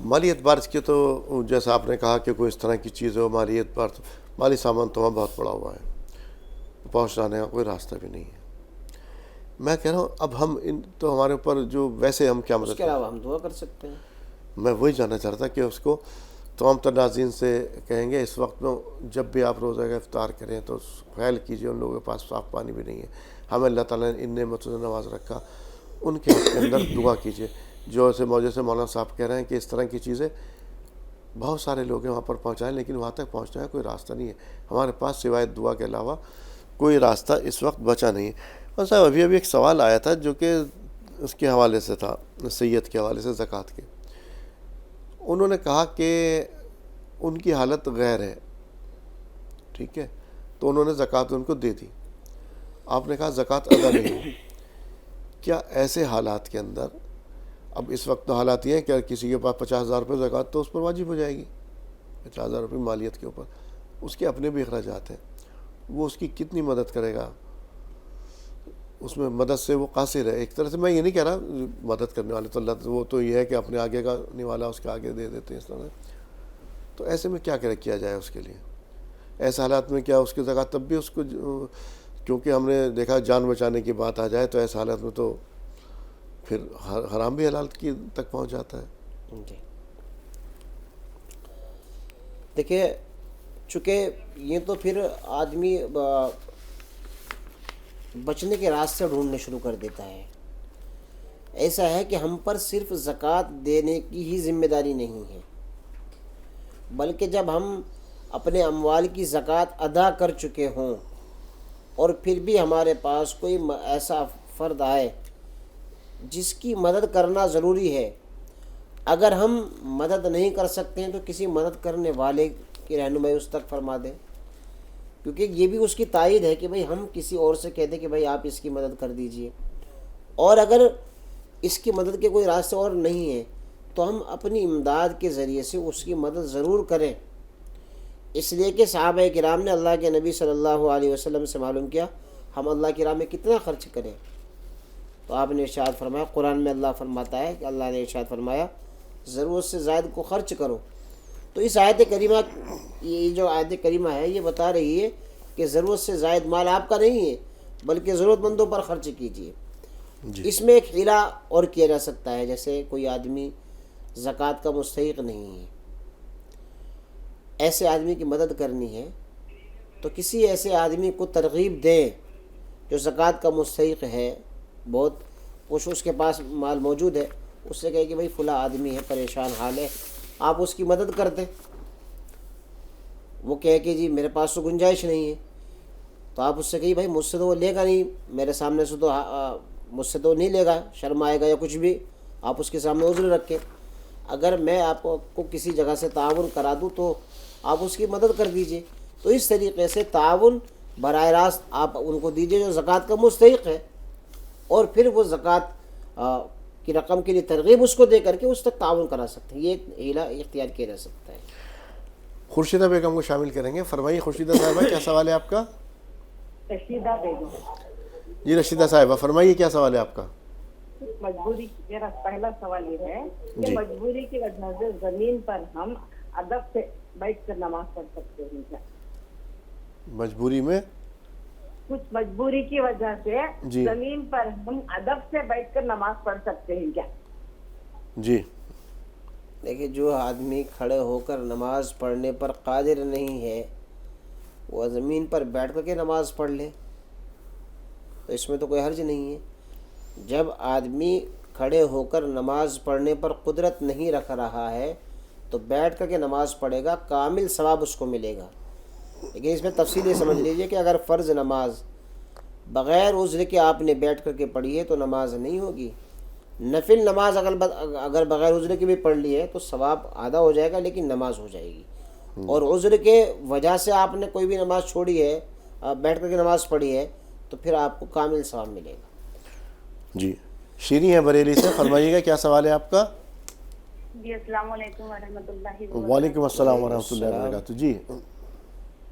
مالی اعتبار کے تو جیسا آپ نے کہا کہ کوئی اس طرح کی چیز ہو، مالی اعتبار تو مالی سامان تو وہاں بہت پڑا ہوا ہے، پہنچانے کا کوئی راستہ بھی نہیں ہے۔ میں کہہ رہا ہوں اب ہم تو ہمارے اوپر جو ویسے ہم کیا مدد اس کے علاوہ ہم دعا کر سکتے ہیں۔ میں وہی جاننا چاہ رہا تھا کہ اس کو تمام تر ناظرین سے کہیں گے اس وقت میں جب بھی آپ روزہ کا افطار کریں تو خیال کیجئے ان لوگوں کے پاس صاف پانی بھی نہیں ہے، ہمیں اللہ تعالیٰ نے ان نعمتوں سے نواز رکھا، ان کے حق کے اندر دعا کیجئے۔ جو جیسے مولانا صاحب کہہ رہے ہیں کہ اس طرح کی چیزیں بہت سارے لوگ ہیں وہاں پر پہنچائیں، لیکن وہاں تک پہنچنے کا کوئی راستہ نہیں ہے، ہمارے پاس سوائے دعا کے علاوہ کوئی راستہ اس وقت بچا نہیں ہے۔ اور صاحب ابھی ایک سوال آیا تھا جو کہ اس کے حوالے سے تھا، سید کے حوالے سے، زکوٰۃ کے۔ انہوں نے کہا کہ ان کی حالت غیر ہے، ٹھیک ہے، تو انہوں نے زکوٰۃ ان کو دے دی، آپ نے کہا زکوٰۃ ادا نہیں۔ کیا ایسے حالات کے اندر، اب اس وقت تو حالات یہ ہیں کہ کسی کے پاس 50,000 روپے زکوٰۃ تو اس پر واجب ہو جائے گی، 50,000 روپے مالیت کے اوپر، اس کے اپنے بھی اخراجات ہیں، وہ اس کی کتنی مدد کرے گا؟ اس میں مدد سے وہ قاصر ہے۔ ایک طرح سے میں یہ نہیں کہہ رہا مدد کرنے والے تو اللہ، وہ تو یہ ہے کہ اپنے آگے کا نوالا اس کے آگے دے دیتے ہیں اس طرح۔ تو ایسے میں کیا کیا جائے اس کے لیے؟ ایسے حالات میں کیا اس کی زکوٰۃ تب بھی اس کو، کیونکہ ہم نے دیکھا جان بچانے کی بات آ جائے تو ایسے حالات میں تو پھر حرام بھی حلال کی تک پہنچ جاتا ہے۔ جی دیکھیے، چونکہ یہ تو پھر آدمی بچنے کے راستے ڈھونڈنے شروع کر دیتا ہے۔ ایسا ہے کہ ہم پر صرف زکوٰۃ دینے کی ہی ذمہ داری نہیں ہے، بلکہ جب ہم اپنے اموال کی زکوٰۃ ادا کر چکے ہوں اور پھر بھی ہمارے پاس کوئی ایسا فرد آئے جس کی مدد کرنا ضروری ہے، اگر ہم مدد نہیں کر سکتے ہیں تو کسی مدد کرنے والے کی رہنمائی اس تک فرما دیں، کیونکہ یہ بھی اس کی تائید ہے کہ بھئی ہم کسی اور سے کہہ دیں کہ بھئی آپ اس کی مدد کر دیجئے، اور اگر اس کی مدد کے کوئی راستے اور نہیں ہیں تو ہم اپنی امداد کے ذریعے سے اس کی مدد ضرور کریں۔ اس لیے کہ صحابہ کرام نے اللہ کے نبی صلی اللہ علیہ وسلم سے معلوم کیا ہم اللہ کی راہ میں کتنا خرچ کریں، تو آپ نے ارشاد فرمایا، قرآن میں اللہ فرماتا ہے کہ اللہ نے ارشاد فرمایا ضرورت سے زائد کو خرچ کرو۔ تو اس آیت کریمہ، یہ جو آیت کریمہ ہے یہ بتا رہی ہے کہ ضرورت سے زائد مال آپ کا نہیں ہے بلکہ ضرورت مندوں پر خرچ کیجیے۔ اس میں ایک حیلہ اور کیا جا سکتا ہے، جیسے کوئی آدمی زکوٰۃ کا مستحق نہیں ہے، ایسے آدمی کی مدد کرنی ہے تو کسی ایسے آدمی کو ترغیب دیں جو زکوٰۃ کا مستحق ہے، بہت کچھ اس کے پاس مال موجود ہے، اس سے کہے کہ بھئی فلاں آدمی ہے، پریشان حال ہے، آپ اس کی مدد کر دیں۔ وہ کہے کہ جی میرے پاس تو گنجائش نہیں ہے، تو آپ اس سے کہیے بھائی مجھ سے تو وہ لے گا نہیں، میرے سامنے سے تو مجھ سے تو نہیں لے گا، شرم آئے گا یا کچھ بھی، آپ اس کے سامنے عذر رکھیں۔ اگر میں آپ کو کسی جگہ سے تعاون کرا دوں تو آپ اس کی مدد کر دیجئے۔ تو اس طریقے سے تعاون براہ راست آپ ان کو دیجیے جو زکوٰۃ کا مستحق ہے، اور پھر وہ زکوٰۃ کی رقم کے لیے ترغیب اس کو دے کر کے اس تک تعاون کرا سکتے ہیں. یہ ایک ہیلہ اختیار کیا جا سکتا ہے. خورشیدہ بیگم کو شامل کریں گے. فرمائیے خورشیدہ صاحبہ کیا سوال ہے آپ کا؟ رشیدہ بیگم. جی رشیدہ صاحبہ فرمائیے کیا سوال ہے آپ کا؟ مجبوری، میرا پہلا سوال یہ ہے کہ جی. مجبوری کی وجہ سے زمین پر ہم ادب سے بیٹھ کر نماز پڑھ سکتے ہیں کیا؟ مجبوری میں کچھ مجبوری کی وجہ سے جی. زمین پر ہم ادب سے بیٹھ کر نماز پڑھ سکتے ہیں کیا؟ جی. دیکھیے جو آدمی کھڑے ہو کر نماز پڑھنے پر قادر نہیں ہے وہ زمین پر بیٹھ کر کے نماز پڑھ لے، تو اس میں تو کوئی حرج نہیں ہے. جب آدمی کھڑے ہو کر نماز پڑھنے پر قدرت نہیں رکھ رہا ہے تو بیٹھ کر کے نماز پڑھے گا، کامل ثواب اس کو ملے گا. لیکن اس میں تفصیل یہ سمجھ لیجئے کہ اگر فرض نماز بغیر عذر کے آپ نے بیٹھ کر کے پڑھی ہے تو نماز نہیں ہوگی. نفل نماز اگر بغیر عذر کے بھی پڑھ لی ہے تو ثواب آدھا ہو جائے گا لیکن نماز ہو جائے گی. اور عذر کے وجہ سے آپ نے کوئی بھی نماز چھوڑی ہے، بیٹھ کر کے نماز پڑھی ہے، تو پھر آپ کو کامل ثواب ملے گا. جی. شیریں ہے بریلی سے. فرمائیے گا کیا سوال ہے آپ کا؟ جی السلام علیکم ورحمۃ اللہ وبرکاتہ. وعلیکم السلام ورحمۃ اللہ وبرکاتہ. جی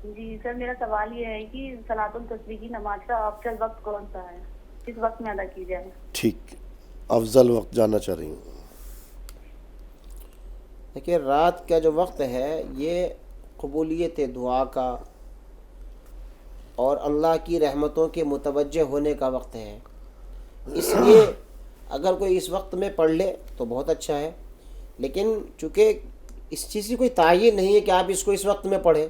جی سر، میرا سوال یہ ہے کہ صلاۃ التسبیح کی نماز کا افضل وقت کون سا ہے، کس وقت میں ادا کی جائے؟ ٹھیک، افضل وقت جاننا چاہ رہی ہوں. دیکھیے رات کا جو وقت ہے یہ قبولیت دعا کا اور اللہ کی رحمتوں کے متوجہ ہونے کا وقت ہے. اس لیے اگر کوئی اس وقت میں پڑھ لے تو بہت اچھا ہے، لیکن چونکہ اس چیز کی کوئی تعین نہیں ہے کہ آپ اس کو اس وقت میں پڑھیں.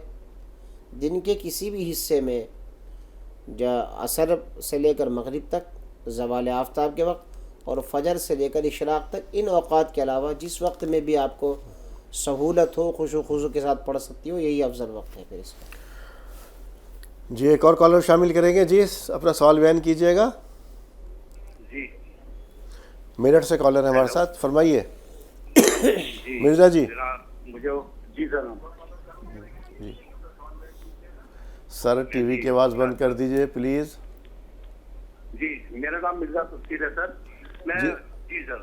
دن کے کسی بھی حصے میں عصر سے لے کر مغرب تک، زوال آفتاب کے وقت اور فجر سے لے کر اشراق تک، ان اوقات کے علاوہ جس وقت میں بھی آپ کو سہولت ہو خشوع و خضوع کے ساتھ پڑھ سکتی ہو، یہی افضل وقت ہے. پھر اس کا جی ایک اور کالر شامل کریں گے. جی اپنا سوال بیان کیجیے گا. جی میرٹھ سے کالر ہے ہمارے ساتھ. فرمائیے. مرزا جی. مجھے جی سر. جی سر ٹی وی کی آواز بند کر دیجئے پلیز. جی میرا نام مرزا تفسیر ہے سر. جی سر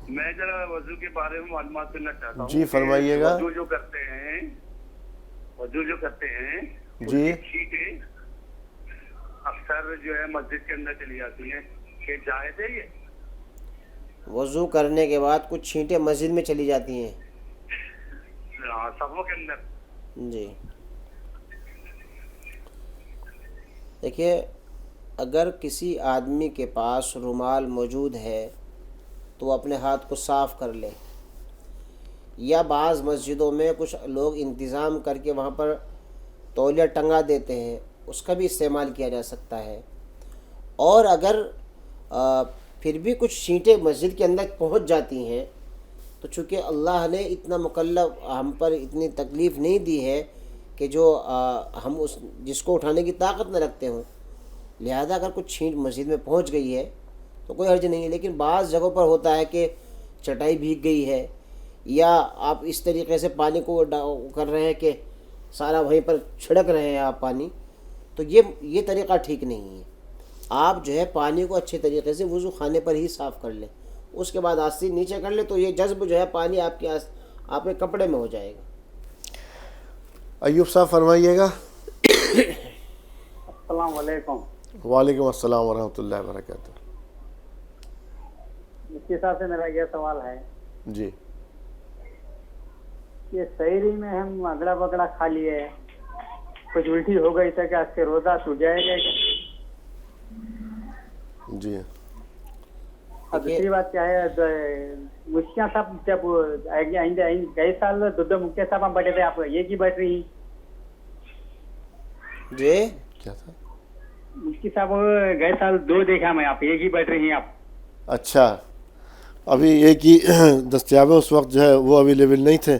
میں ذرا وضو کے بارے میں معلومات کرنا چاہتا ہوں. جی فرمائیے گا. وضو جو کرتے ہیں جی چھینٹیں اکثر جو ہے مسجد کے اندر چلی جاتی ہیں، کہ جائز ہے یہ؟ وضو کرنے کے بعد کچھ چھینٹیں مسجد میں چلی جاتی ہیں صفوں کے اندر. جی دیکھیے اگر کسی آدمی کے پاس رومال موجود ہے تو وہ اپنے ہاتھ کو صاف کر لے، یا بعض مسجدوں میں کچھ لوگ انتظام کر کے وہاں پر تولیہ ٹنگا دیتے ہیں، اس کا بھی استعمال کیا جا سکتا ہے. اور اگر پھر بھی کچھ چھینٹیں مسجد کے اندر پہنچ جاتی ہیں تو چونکہ اللہ نے اتنا مکلف ہم پر اتنی تکلیف نہیں دی ہے کہ جو ہم جس کو اٹھانے کی طاقت نہ رکھتے ہوں، لہذا اگر کچھ چھینٹ مسجد میں پہنچ گئی ہے تو کوئی حرج نہیں ہے. لیکن بعض جگہوں پر ہوتا ہے کہ چٹائی بھیگ گئی ہے، یا آپ اس طریقے سے پانی کو کر رہے ہیں کہ سارا وہیں پر چھڑک رہے ہیں آپ پانی، تو یہ طریقہ ٹھیک نہیں ہے. آپ جو ہے پانی کو اچھے طریقے سے وضو خانے پر ہی صاف کر لیں، اس کے بعد آستین نیچے کر لیں تو یہ جذب جو ہے پانی آپ کے کپڑے میں ہو جائے گا. ایوب صاحب فرمائیے گا. السلام علیکم. وعلیکم السلام ورحمۃ اللہ وبرکاتہ. اس کے حساب سے میرا یہ سوال ہے جی کہ سحری میں ہم اگڑا بگڑا کھا لیے، کچھ الٹی ہو گئی تو کیا اس سے روزہ ٹوٹ جائے گا؟ جی اور دوسری بات کیا ہے، مشکیاں صاحب جب گئے سال دو مکیا صاحب ہم بیٹھے تھے، آپ یہ کی بیٹھ رہی جی کیا تھا؟ مشکی صاحب گئے سال دو دیکھا میں، آپ ایک ہی بیٹھ رہی ہیں آپ. اچھا ابھی ایک ہی دستیاب ہے، اس وقت جو ہے وہ اویلیبل نہیں تھے،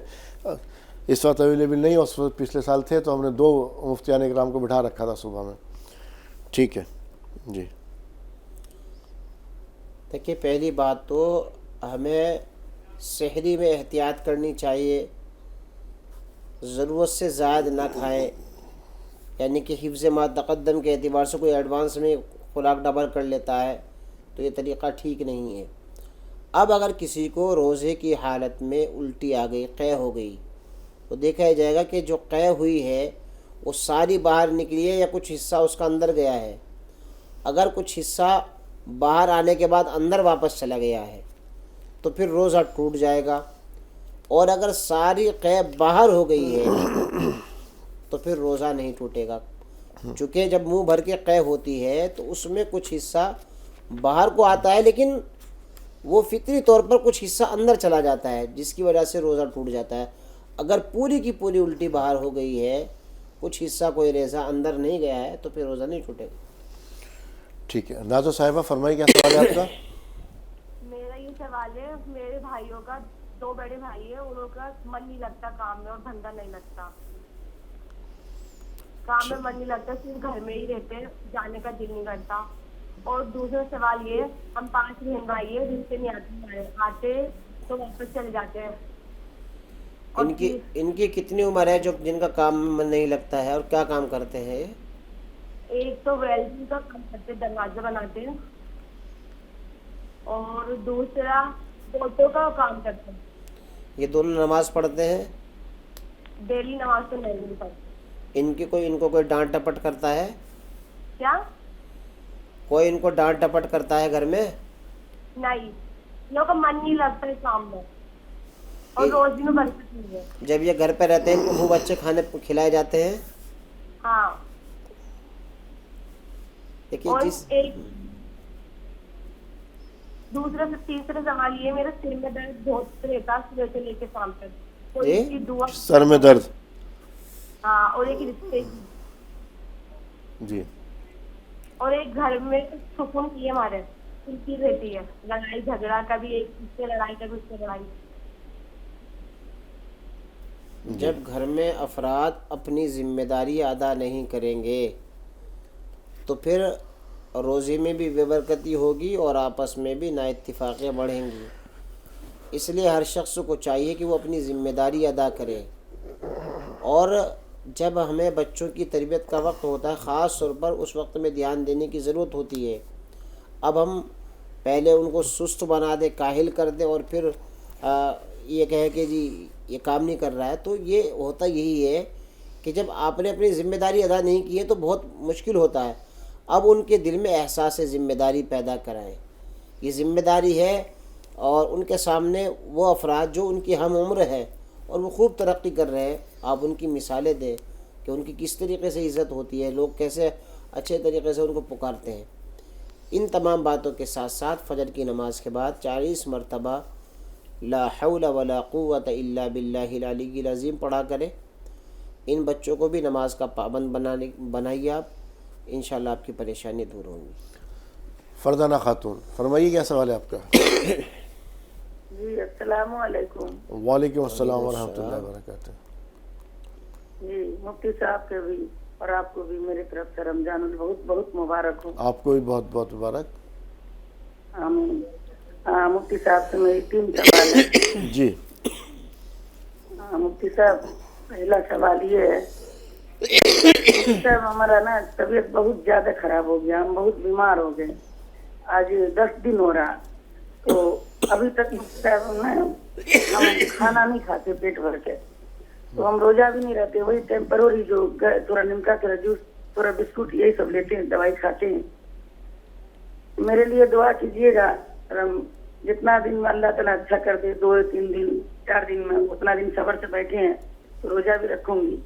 اس وقت اویلیبل نہیں، اس وقت پچھلے سال تھے تو ہم نے 2 مفتیان اکرام کو بٹھا رکھا تھا صبح میں. ٹھیک ہے جی. دیکھیے پہلی بات تو ہمیں سحری میں احتیاط کرنی چاہیے ضرورت سے زائد نہ کھائیں، یعنی کہ حفظ ما تقدم کے اعتبار سے کوئی ایڈوانس میں خوراک ڈبل کر لیتا ہے تو یہ طریقہ ٹھیک نہیں ہے۔ اب اگر کسی کو روزے کی حالت میں الٹی آ گئی، قے ہو گئی، تو دیکھا جائے گا کہ جو قے ہوئی ہے وہ ساری باہر نکلی ہے یا کچھ حصہ اس کا اندر گیا ہے۔ اگر کچھ حصہ باہر آنے کے بعد اندر واپس چلا گیا ہے تو پھر روزہ ٹوٹ جائے گا، اور اگر ساری قے باہر ہو گئی ہے تو پھر روزہ نہیں ٹوٹے گا، چونکہ جب منہ بھر کے قے ہوتی ہے تو اس میں کچھ حصہ باہر کو آتا ہے، لیکن وہ فطری طور پر کچھ حصہ اندر چلا جاتا ہے جس کی وجہ سے روزہ ٹوٹ جاتا ہے۔ اگر پوری کی پوری الٹی باہر ہو گئی ہے، کچھ حصہ کوئی ریزہ اندر نہیں گیا ہے تو پھر روزہ نہیں ٹوٹے گا۔ ٹھیک ہے، نازو صاحبہ فرمائیے کیا سوال ہے آپ کا؟ میرا یہ سوال ہے، میرے بھائیوں کا 2 بڑے بھائی ہیں، انہوں کا من نہیں لگتا کام میں اور دھندا نہیں لگتا، کام میں من نہیں لگتا، صرف گھر میں ہی رہتے ہیں، جانے کا دل نہیں کرتا۔ اور دوسرا سوال یہ، ہم 5 بہن بھائی ہیں، رشتے نہیں آتے تو واپس چلے جاتے ہیں۔ ان کی کتنی عمر ہے جو جن کا کام میں من نہیں لگتا ہے، اور کیا کام کرتے ہیں؟ ایک تو ویلڈنگ کا کام کرتے، دروازہ بناتے ہیں، اور دوسرا فوٹو کا کام کرتے ہیں۔ یہ دونوں نماز پڑھتے ہیں؟ ڈیلی نماز تو نہیں پڑھتے۔ ان کو کوئی ڈانٹ ڈپٹ کرتا ہے؟ کیا؟ کوئی ان کو ڈانٹ ڈپٹ کرتا ہے گھر میں؟ نہیں، لوگوں کا من نہیں لگتا ہے کام میں، اور روزی میں برکت نہیں ہے۔ جب یہ گھر پہ رہتے ہیں ان کو خوب اچھے کھانے کھلائے جاتے ہیں؟ ہاں۔ اور ایک دوسرا تیسرا سوال یہ، میرا سر میں درد بہت رہتا صبح سے لے کے شام تک، کوئی کی دعا، سر میں درد؟ ہاں، اور ایک رشتے کی جی، اور ایک گھر میں سکون کی ہمارے کی رہتی ہے، لڑائی جھگڑا، کبھی ایک اس سے لڑائی کبھی اس سے لڑائی۔ جب گھر میں افراد اپنی ذمہ داری ادا نہیں کریں گے تو پھر روزے میں بھی بے برکتی ہوگی اور آپس میں بھی نا اتفاقیاں بڑھیں گی۔ اس لیے ہر شخص کو چاہیے کہ وہ اپنی ذمہ داری ادا کرے، اور جب ہمیں بچوں کی تربیت کا وقت ہوتا ہے خاص طور پر اس وقت میں دھیان دینے کی ضرورت ہوتی ہے۔ اب ہم پہلے ان کو سست بنا دیں، کاہل کر دیں، اور پھر یہ کہے کہ جی یہ کام نہیں کر رہا ہے، تو یہ ہوتا یہی ہے کہ جب آپ نے اپنی ذمہ داری ادا نہیں کی ہے تو بہت مشکل ہوتا ہے۔ اب ان کے دل میں احساس ذمہ داری پیدا کرائیں، یہ ذمہ داری ہے، اور ان کے سامنے وہ افراد جو ان کی ہم عمر ہے اور وہ خوب ترقی کر رہے ہیں، آپ ان کی مثالیں دیں کہ ان کی کس طریقے سے عزت ہوتی ہے، لوگ کیسے اچھے طریقے سے ان کو پکارتے ہیں۔ ان تمام باتوں کے ساتھ ساتھ فجر کی نماز کے بعد 40 مرتبہ لا حول ولا قوت الا باللہ العلی العظیم پڑھا کریں۔ ان بچوں کو بھی نماز کا پابند بنائیے آپ، انشاءاللہ آپ کی پریشانی دور ہوں گی۔ فرزانہ خاتون فرمائیے کیا سوال ہے آپ کا؟ جی السلام علیکم۔ وعلیکم السلام ورحمۃ اللہ وبرکاتہ۔ جی مفتی صاحب کے بھی اور آپ کو بھی میری طرف سے رمضان بہت بہت مبارک ہو۔ آپ کو بھی بہت بہت مبارک۔ آمین۔ مفتی صاحب سے میری 3 سوال ہیں۔ جی مفتی صاحب پہلا سوال یہ ہے، مفتی صاحب ہمارا نا طبیعت بہت زیادہ خراب ہو گیا، ہم بہت بیمار ہو گئے، آج 10 دن ہو رہا، تو ابھی تک مفتی صاحب ہم کھانا نہیں کھاتے پیٹ بھر کے، تو ہم روزہ بھی نہیں رہتے، وہی ٹیمپروری جو تھوڑا نمکا، تھوڑا جوس، تھوڑا بسکٹ یہی سب لیتے ہیں، دوائی کھاتے ہیں۔ میرے لیے دعا کیجیے گا، جتنا دن میں اللہ تعالیٰ اچھا کر دے، 2-3 دن 4 دن میں اتنا دن صبر سے بیٹھے ہیں تو روزہ بھی رکھوں گی۔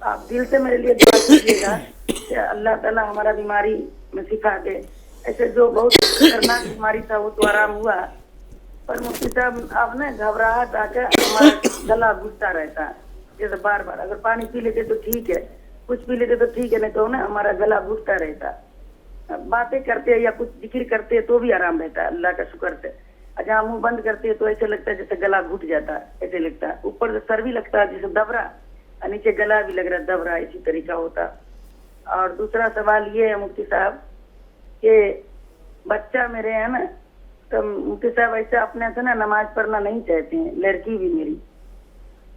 آپ دل سے میرے لیے دعا کیجیے گا کہ اللہ تعالیٰ ہمارا بیماری میں شفا دے۔ ایسے جو بہت خطرناک بیماری تھا وہ تو آرام ہوا، پر مفتی صاحب آپ نے گھبراہٹ آ کے ہمارا گلا گھٹتا رہتا ہے، جیسے بار بار اگر پانی پی لیتے تو ٹھیک ہے، کچھ پی لیتے تو ٹھیک ہے، نہیں تو نا ہمارا گلا گھٹتا رہتا، باتیں کرتے یا کچھ ذکر کرتے تو بھی آرام رہتا ہے، اللہ کا شکر سے۔ اچھا منہ بند کرتے تو ایسے لگتا ہے جیسے گلا گھٹ جاتا ہے، ایسے لگتا ہے، اوپر سے سر بھی لگتا ہے جیسے دبرا، نیچے گلا بھی لگ رہا ہے دبرا، اسی طریقہ ہوتا۔ اور دوسرا سوال یہ ہے مفتی صاحب کہ بچہ میرے ہے نا، تو مفتی صاحب ایسے اپنے سے نا نماز پڑھنا نہیں چاہتے ہیں، لڑکی بھی میری،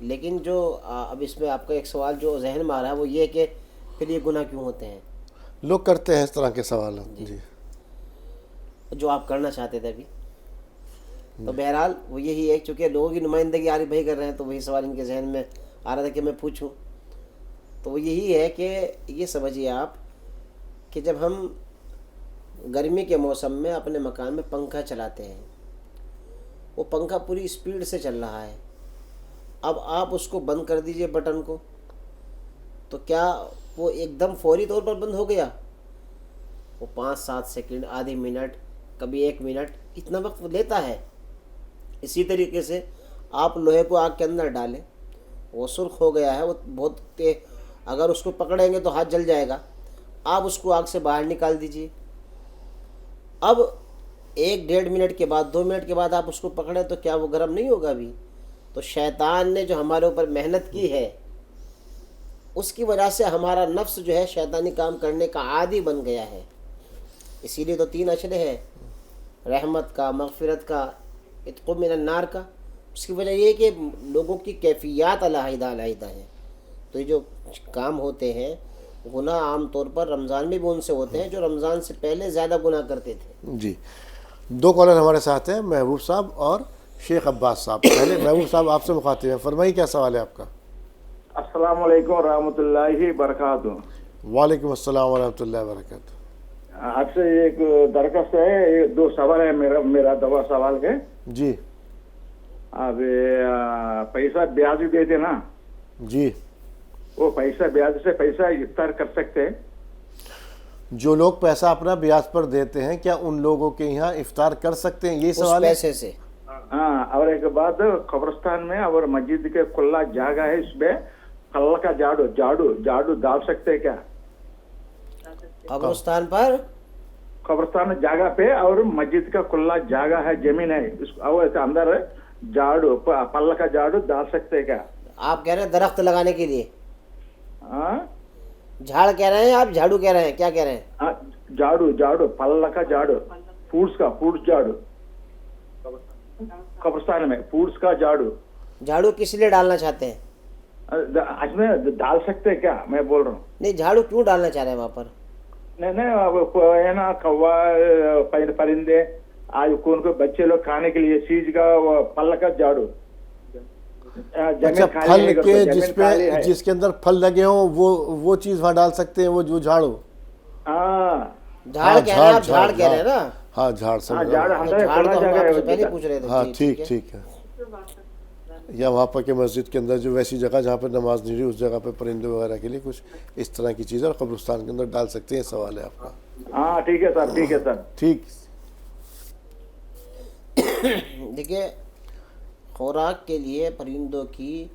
لیکن جو اب اس میں آپ کا ایک سوال جو ذہن میں آ رہا ہے وہ یہ کہ پھر یہ گناہ کیوں ہوتے ہیں؟ لوگ کرتے ہیں اس طرح کے سوال. جی جو آپ کرنا چاہتے تھے ابھی. تو بہرحال وہ یہی ہے، چونکہ لوگوں کی نمائندگی عارف بھائی کر رہے ہیں تو وہی سوال ان کے ذہن میں آ رہا تھا کہ میں پوچھوں. تو وہ یہی ہے کہ یہ سمجھیے آپ کہ جب ہم گرمی کے موسم میں اپنے مکان میں پنکھا چلاتے ہیں، وہ پنکھا پوری اسپیڈ سے چل رہا ہے، اب آپ اس کو بند کر دیجئے بٹن کو، تو کیا وہ ایک دم فوری طور پر بند ہو گیا؟ وہ 5-7 سیکنڈ، آدھی منٹ، کبھی 1 منٹ، اتنا وقت لیتا ہے. اسی طریقے سے آپ لوہے کو آگ کے اندر ڈالیں، وہ سرخ ہو گیا ہے، وہ بہت اگر اس کو پکڑیں گے تو ہاتھ جل جائے گا، آپ اس کو آگ سے باہر نکال دیجئے. اب 1-1.5 منٹ کے بعد، 2 منٹ کے بعد آپ اس کو پکڑیں تو کیا وہ گرم نہیں ہوگا ابھی؟ تو شیطان نے جو ہمارے اوپر محنت کی ہے اس کی وجہ سے ہمارا نفس جو ہے شیطانی کام کرنے کا عادی بن گیا ہے. اسی لیے تو 3 اشرے ہیں، رحمت کا، مغفرت کا، عتق من النار کا. اس کی وجہ یہ ہے کہ لوگوں کی کیفیات علیحدہ علیحدہ ہیں. تو یہ جو کام ہوتے ہیں گناہ عام طور پر رمضان میں بھی ان سے ہوتے ہیں جو رمضان سے پہلے زیادہ گناہ کرتے تھے. جی 2 کالر ہمارے ساتھ ہیں، محبوب صاحب اور شیخ عباس صاحب. پہلے محبوب صاحب آپ سے مخاطب ہیں، فرمائیے کیا سوال ہے آپ کا؟ السلام علیکم ورحمۃ اللہ وبرکاتہ. وعلیکم السلام ورحمۃ اللہ وبرکاتہ. آپ سے ایک درخواست ہے، 2 سوال ہے میرا 2 سوال کے. جی اب پیسہ بیاج دیتے نا، جی وہ پیسہ بیاج سے پیسہ افطار کر سکتے ہیں؟ جو لوگ پیسہ اپنا بیاج پر دیتے ہیں کیا ان لوگوں کے یہاں افطار کر سکتے ہیں؟ یہ سوال ہے. پیسے سے. ہاں. اور ایک بات، قبرستان میں اور مسجد کے کھلا جگہ ہے، اس میں پھل کا جھاڑو ڈال سکتے ہیں کیا؟ قبرستان پر، قبرستان جگہ پہ اور مسجد کا کھلا جگہ ہے، زمین ہے، اس اندر جھاڑو، پل کا جھاڑو ڈال سکتے ہیں کیا؟ آپ کہہ رہے ہیں درخت لگانے کے لیے؟ ہاں. جھاڑ کہہ رہے ہیں آپ، جھاڑو کہہ رہے ہیں، کیا کہہ رہے ہیں؟ جھاڑو پل کا جھاڑو، فروٹس جھاڑو، قبرستان میں فروٹس کا جھاڑو کس لیے ڈالنا چاہتے ہیں؟ اس میں ڈال سکتے ہیں کیا؟ میں بول رہا ہوں. نہیں، جھاڑو کیوں ڈالنا چاہ رہے ہیں وہاں پر؟ نہیں نا، کوا پرندے آج کون کو بچے لوگ کھانے کے لیے چیز کا پل کا جھاڑو. اچھا، پھل کے جس کے اندر پھل لگے ہوں وہ چیز وہاں ڈال سکتے ہیں، وہ جھاڑو. ہاں، جھاڑ کہہ رہے ہیں آپ، جھاڑ کہہ رہے ہیں نا. ہاں جھاڑ سمجھ. ہاں ٹھیک ہے. یا وہاں پر کہ مسجد کے اندر جو ویسی جگہ جہاں پر نماز نہیں رہی اس جگہ پہ پرندے وغیرہ کے لیے کچھ اس طرح کی چیزیں اور قبرستان کے اندر ڈال سکتے ہیں. سوال ہے آپ کا. ہاں ٹھیک ہے سر. ٹھیک. دیکھیے، خوراک کے لیے پرندوں کی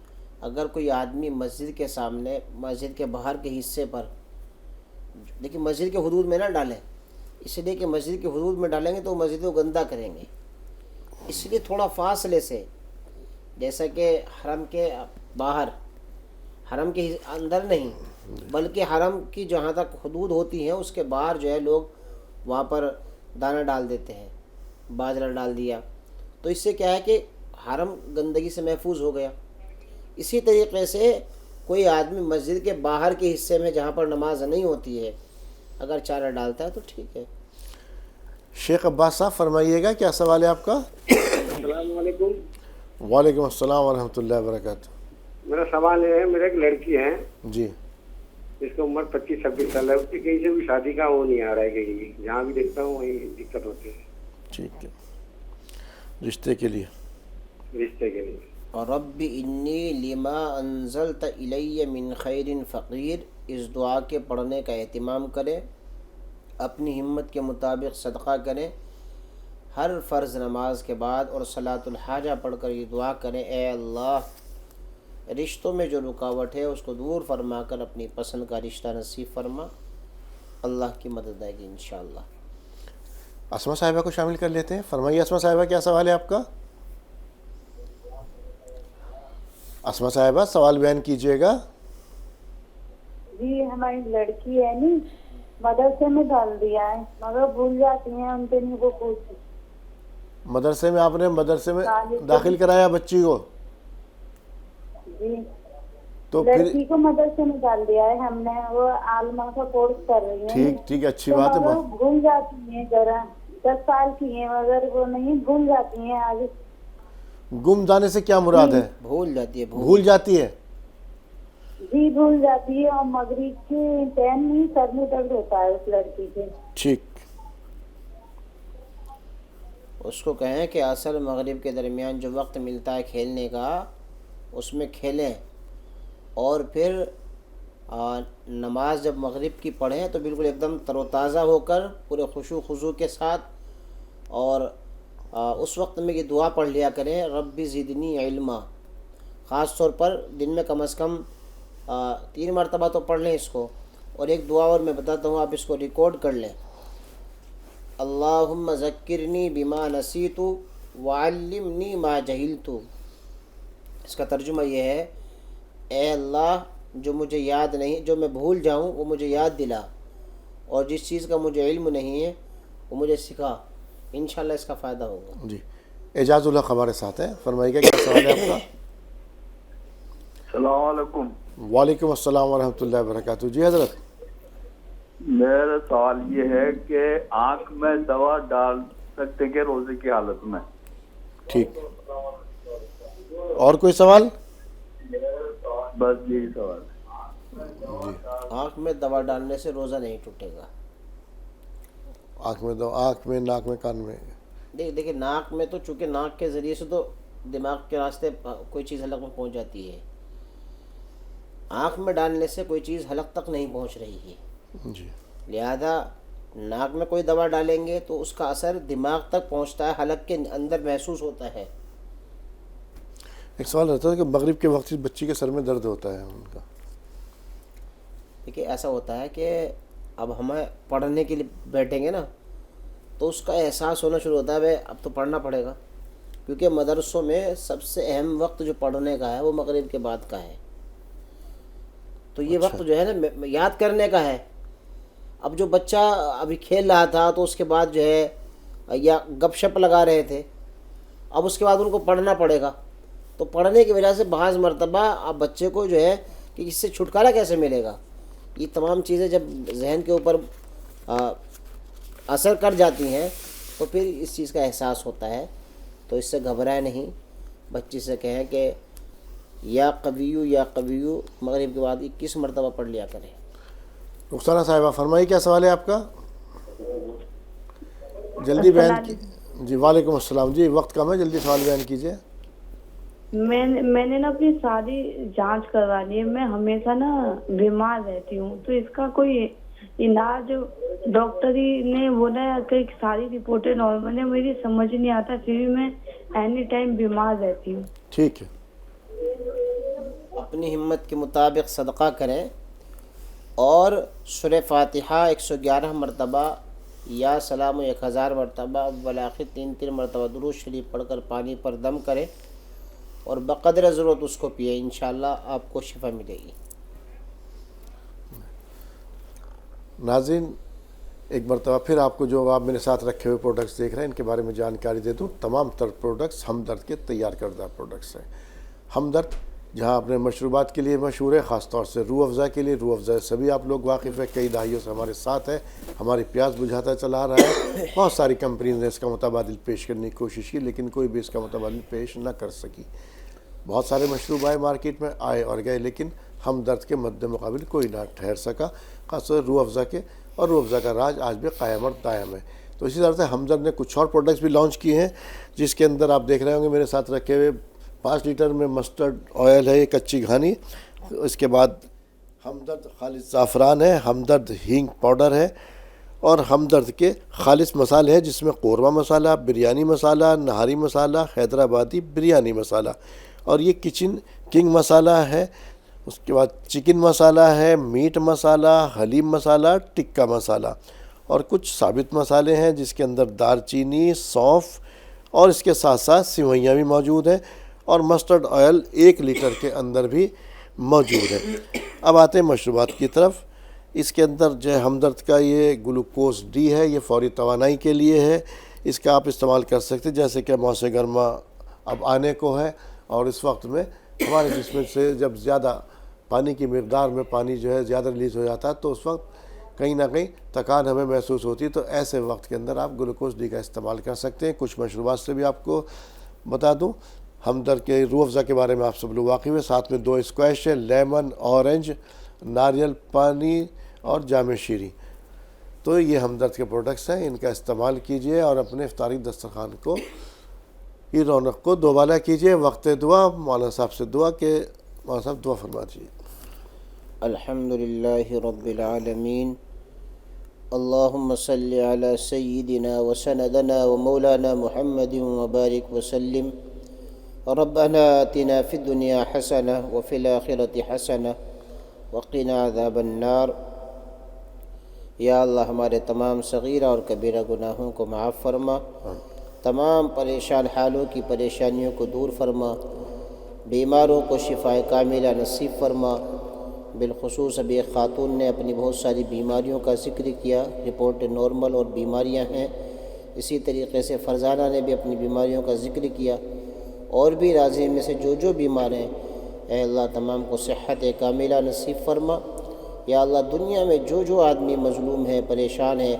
اگر کوئی آدمی مسجد کے سامنے، مسجد کے باہر کے حصے پر، لیکن مسجد کے حدود میں نہ ڈالیں، اس لیے کہ مسجد کے حدود میں ڈالیں گے تو مسجد کو گندہ کریں گے. اس لیے تھوڑا فاصلے سے، جیسا کہ حرم کے باہر، حرم کے اندر نہیں بلکہ حرم کی جہاں تک حدود ہوتی ہیں اس کے باہر جو ہے لوگ وہاں پر دانہ ڈال دیتے ہیں، باجرہ ڈال دیا، تو اس سے کیا ہے کہ حرم گندگی سے محفوظ ہو گیا. اسی طریقے سے کوئی آدمی مسجد کے باہر کے حصے میں جہاں پر نماز نہیں ہوتی ہے اگر چارہ ڈالتا ہے تو ٹھیک ہے. شیخ عباس صاحب فرمائیے گا، کیا سوال ہے آپ کا؟ السلام علیکم. وعلیکم السلام ورحمۃ اللہ وبرکاتہ. میرا سوال یہ ہے، میرے ایک لڑکی ہے جی، جس کی عمر 25-26 سال ہے، اس کی کہیں سے بھی شادی کا وہ نہیں آ رہا ہے، کہیں بھی جہاں بھی دیکھتا ہوں وہیں دقت ہوتی ہے. ٹھیک ہے. رشتے کے لیے اور رب انی لما انزلت الی من خیر فقیر، اس دعا کے پڑھنے کا اہتمام کریں، اپنی ہمت کے مطابق صدقہ کریں، ہر فرض نماز کے بعد اور صلاۃ الحاجہ پڑھ کر یہ دعا کریں، اے اللہ رشتوں میں جو رکاوٹ ہے اس کو دور فرما کر اپنی پسند کا رشتہ نصیب فرما. اللہ کی مدد آئے گی انشاءاللہ. اسما صاحبہ کو شامل کر لیتے ہیں. فرمائیے اسما صاحبہ، کیا سوال ہے آپ کا؟ اسما صاحبہ سوال بیان کیجیے گا. جی، ہماری لڑکی ہے نہیں، مدرسے میں ڈال دیا ہے مگر بھول جاتی ہیں، ان پہ نہیں وہ پوچھتی. مدرسے میں آپ نے مدرسے میں داخل کرایا بچی کو؟ جی تو پھر لڑکی کو مدرسے میں ڈال دیا ہے ہم نے, وہ عالمہ کا کورس کر رہی ہے. ٹھیک ٹھیک, اچھی تو بات ہے. مگر وہ بھول جاتی ہیں ذرا, 10 سال کی ہیں مگر وہ نہیں بھول جاتی ہیں آگے. گم جانے سے کیا مراد ہے؟ بھول جاتی ہے. بھول جاتی ہے. جی بھول جاتی ہے, اور مغرب کے ٹائم میں سر میں درد ہوتا ہے اس لڑکی کے. ٹھیک. اس کو کہیں کہ عصر مغرب کے درمیان جو وقت ملتا ہے کھیلنے کا اس میں کھیلیں, اور پھر نماز جب مغرب کی پڑھیں تو بالکل ایک دم تر و تازہ ہو کر پورے خشوع خضوع کے ساتھ, اور اس وقت میں یہ دعا پڑھ لیا کریں, رب زدنی علما. خاص طور پر دن میں کم از کم 3 مرتبہ تو پڑھ لیں اس کو. اور ایک دعا اور میں بتاتا ہوں, آپ اس کو ریکارڈ کر لیں. اللہم ذکرنی بما نسیت وعلمنی ما جہلت. اس کا ترجمہ یہ ہے, اے اللہ جو مجھے یاد نہیں, جو میں بھول جاؤں وہ مجھے یاد دلا, اور جس چیز کا مجھے علم نہیں ہے وہ مجھے سکھا. انشاءاللہ اس کا فائدہ ہوگا. جی, اعجاز الحق ہمارے ساتھ ہیں, فرمائیے کیا سوال ہے آپ کا؟ السلام علیکم. وعلیکم السلام ورحمۃ اللہ وبرکاتہ. جی حضرت, میرا سوال یہ ہے کہ آنکھ میں دوا ڈال سکتے کہ روزے کی حالت میں؟ ٹھیک, اور کوئی سوال؟ بس یہی سوال. آنکھ میں دوا ڈالنے سے روزہ نہیں ٹوٹے گا. آنکھ میں دوا, آنکھ میں, ناک میں, کان میں؟ دیکھیں ناک میں تو چونکہ ناک کے ذریعے سے تو دماغ کے راستے کوئی چیز حلق میں پہنچ جاتی ہے, آنکھ میں ڈالنے سے کوئی چیز حلق تک نہیں پہنچ رہی ہے. جی, لہذا ناک میں کوئی دوا ڈالیں گے تو اس کا اثر دماغ تک پہنچتا ہے, حلق کے اندر محسوس ہوتا ہے. ایک سوال رہتا ہے کہ مغرب کے وقت بچی کے سر میں درد ہوتا ہے ان کا. دیکھیے ایسا ہوتا ہے کہ اب ہمیں پڑھنے کے لیے بیٹھیں گے نا تو اس کا احساس ہونا شروع ہوتا ہے بھائی اب تو پڑھنا پڑے گا, کیونکہ مدرسوں میں سب سے اہم وقت جو پڑھنے کا ہے وہ مغرب کے بعد کا ہے. تو یہ وقت جو ہے نا یاد کرنے کا ہے. اب جو بچہ ابھی کھیل رہا تھا تو اس کے بعد جو ہے یا گپ شپ لگا رہے تھے, اب اس کے بعد ان کو پڑھنا پڑے گا. تو پڑھنے کی وجہ سے بعض مرتبہ اب بچے کو جو ہے کہ اس سے چھٹکارا کیسے ملے گا, یہ تمام چیزیں جب ذہن کے اوپر اثر کر جاتی ہیں تو پھر اس چیز کا احساس ہوتا ہے. تو اس سے گھبرائے نہیں, بچی سے کہیں کہ یا قویو یا قویو مغرب کے بعد 21 مرتبہ پڑھ لیا کریں. رخسانہ صاحبہ فرمائیے کیا سوال ہے آپ کا؟ جلدی بیان کی. جی وعلیکم السلام. جی وقت کم ہے, جلدی سوال بیان کیجیے. میں نے نا اپنی ساری جانچ کروا لی ہے, میں ہمیشہ نا بیمار رہتی ہوں, تو اس کا کوئی علاج ڈاکٹر ہی نے بولا ہے کہ ساری رپورٹیں نارمل ہے, میری سمجھ نہیں آتا, پھر بھی میں اینی ٹائم بیمار رہتی ہوں. ٹھیک ہے, اپنی ہمت کے مطابق صدقہ کریں اور سورہ فاتحہ 111 مرتبہ یا سلام 1000 مرتبہ بالآخر 3 مرتبہ درود شریف پڑھ کر پانی پر دم کریں اور بقدر ضرورت اس کو پیے, انشاءاللہ آپ کو شفا ملے گی. ناظرین ایک مرتبہ پھر آپ کو جو آپ میرے ساتھ رکھے ہوئے پروڈکٹس دیکھ رہے ہیں ان کے بارے میں جانکاری دے دوں. تمام تر پروڈکٹس ہمدرد کے تیار کردہ پروڈکٹس ہیں. ہمدرد جہاں اپنے مشروبات کے لیے مشہور ہے, خاص طور سے روح افزا کے لیے. روح افزا سبھی آپ لوگ واقف ہیں, کئی دہائیوں سے ہمارے ساتھ ہے, ہماری پیاس بجھاتا چلا رہا ہے. بہت ساری کمپنیز نے اس کا متبادل پیش کرنے کی کوشش کی لیکن کوئی بھی اس کا متبادل پیش نہ کر سکی. بہت سارے مشروب آئے مارکیٹ میں, آئے اور گئے, لیکن ہمدرد کے مد مقابل کوئی نہ ٹھہر سکا, خاص طور سے روح افزا کے. اور روح افزا کا راج آج بھی قائم اور دائم ہے. تو اسی طرح سے ہمدرد نے کچھ اور پروڈکٹس بھی لانچ کیے ہیں جس کے اندر آپ دیکھ رہے ہوں گے میرے ساتھ رکھے ہوئے 5 لیٹر میں مسٹرڈ آئل ہے, یہ کچی گھانی. اس کے بعد ہمدرد خالص زعفران ہے, ہمدرد ہینگ پاؤڈر ہے, اور ہمدرد کے خالص مسالے ہیں جس میں قورمہ مسالہ, بریانی مسالہ, نہاری مسالہ, حیدرآبادی بریانی مسالہ, اور یہ کچن کنگ مسالہ ہے. اس کے بعد چکن مسالہ ہے, میٹ مسالہ, حلیم مسالہ, ٹکا مسالہ, اور کچھ ثابت مسالے ہیں جس کے اندر دار چینی, سونف, اور اس کے ساتھ ساتھ سوئیاں بھی موجود ہیں, اور مسٹرڈ آئل 1 لیٹر کے اندر بھی موجود ہے. اب آتے ہیں مشروبات کی طرف. اس کے اندر جو ہے ہمدرد کا یہ گلوکوز ڈی ہے, یہ فوری توانائی کے لیے ہے. اس کا آپ استعمال کر سکتے جیسے کہ موسم گرما اب آنے کو ہے اور اس وقت میں ہمارے جسم سے جب زیادہ پانی کی مقدار میں پانی جو ہے زیادہ ریلیز ہو جاتا ہے تو اس وقت کہیں نہ کہیں تھکان ہمیں محسوس ہوتی ہے، تو ایسے وقت کے اندر آپ گلوکوز ڈی کا استعمال کر سکتے ہیں۔ کچھ مشروبات سے بھی آپ کو بتا دوں، ہمدرد کے روح افزا کے بارے میں آپ سب لوگ واقعی میں، ساتھ میں 2 اسکویش ہے، لیمن، اورنج، ناریل پانی اور جامع شیریں، تو یہ ہمدرد کے پروڈکٹس ہیں، ان کا استعمال کیجئے اور اپنے افطاری دسترخوان کو کی رونق کو دوبالا کیجئے۔ وقت دعا، مولانا صاحب سے دعا کہ مولانا صاحب دعا فرما دیجیے۔ الحمدللہ رب العالمین، اللہم صلی علی سیدنا وسندنا ومولانا محمد وبارک وسلم، ربنا آتنا فی الدنیا حسنہ وفی الآخرۃ حسنہ وقنا عذاب النار۔ یا اللہ ہمارے تمام صغیرہ اور کبیرہ گناہوں کو معاف فرما، تمام پریشان حالوں کی پریشانیوں کو دور فرما، بیماروں کو شفاء کاملہ نصیب فرما۔ بالخصوص ابھی ایک خاتون نے اپنی بہت ساری بیماریوں کا ذکر کیا، رپورٹ نارمل اور بیماریاں ہیں، اسی طریقے سے فرزانہ نے بھی اپنی بیماریوں کا ذکر کیا، اور بھی ناظرین میں سے جو بیمار ہیں، اے اللہ تمام کو صحت کاملہ نصیب فرما۔ یا اللہ دنیا میں جو آدمی مظلوم ہے، پریشان ہے،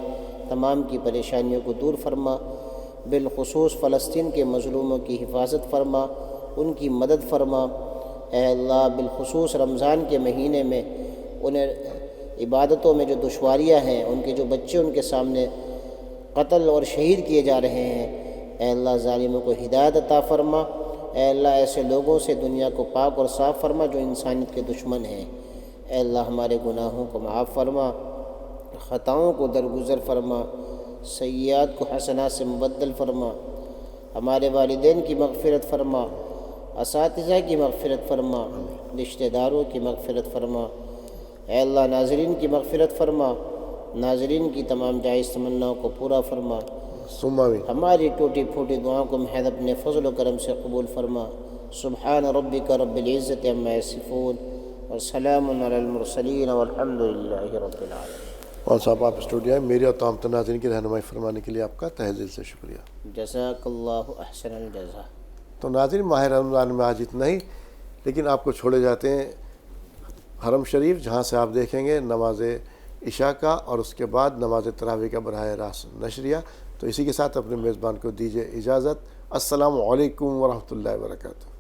تمام کی پریشانیوں کو دور فرما، بالخصوص فلسطین کے مظلوموں کی حفاظت فرما، ان کی مدد فرما۔ اے اللہ بالخصوص رمضان کے مہینے میں انہیں عبادتوں میں جو دشواریاں ہیں، ان کے جو بچے ان کے سامنے قتل اور شہید کیے جا رہے ہیں، اے اللہ ظالموں کو ہدایت عطا فرما۔ اے اللہ ایسے لوگوں سے دنیا کو پاک اور صاف فرما جو انسانیت کے دشمن ہیں۔ اے اللہ ہمارے گناہوں کو معاف فرما، خطاؤں کو درگزر فرما، سیئات کو حسنات سے مبدل فرما، ہمارے والدین کی مغفرت فرما، اساتذہ کی مغفرت فرما، رشتہ داروں کی مغفرت فرما۔ اے اللہ ناظرین کی مغفرت فرما، ناظرین کی تمام جائز تمناؤں کو پورا فرما، ہماری ٹوٹی پھوٹی دعاؤں کو محض اپنے فضل و کرم سے قبول فرما۔ سبحان ربک رب العزت عما یصفون وسلام علی المرسلین والحمد للہ رب العالمین۔ اور صاحب آپ اسٹوڈیو ہیں، میری اور تمام ناظرین کی رہنمائی فرمانے کے لیے آپ کا تہہ دل سے شکریہ۔ جزاک اللہ احسن الجزا۔ تو ناظرین ماہ رمضان میں آج اتنا ہی، لیکن آپ کو چھوڑے جاتے ہیں حرم شریف، جہاں سے آپ دیکھیں گے نماز عشاء کا اور اس کے بعد نماز تراویح کا براہ راست نشریہ۔ تو اسی کے ساتھ اپنے میزبان کو دیجیے اجازت۔ السلام علیکم ورحمۃ اللہ وبرکاتہ۔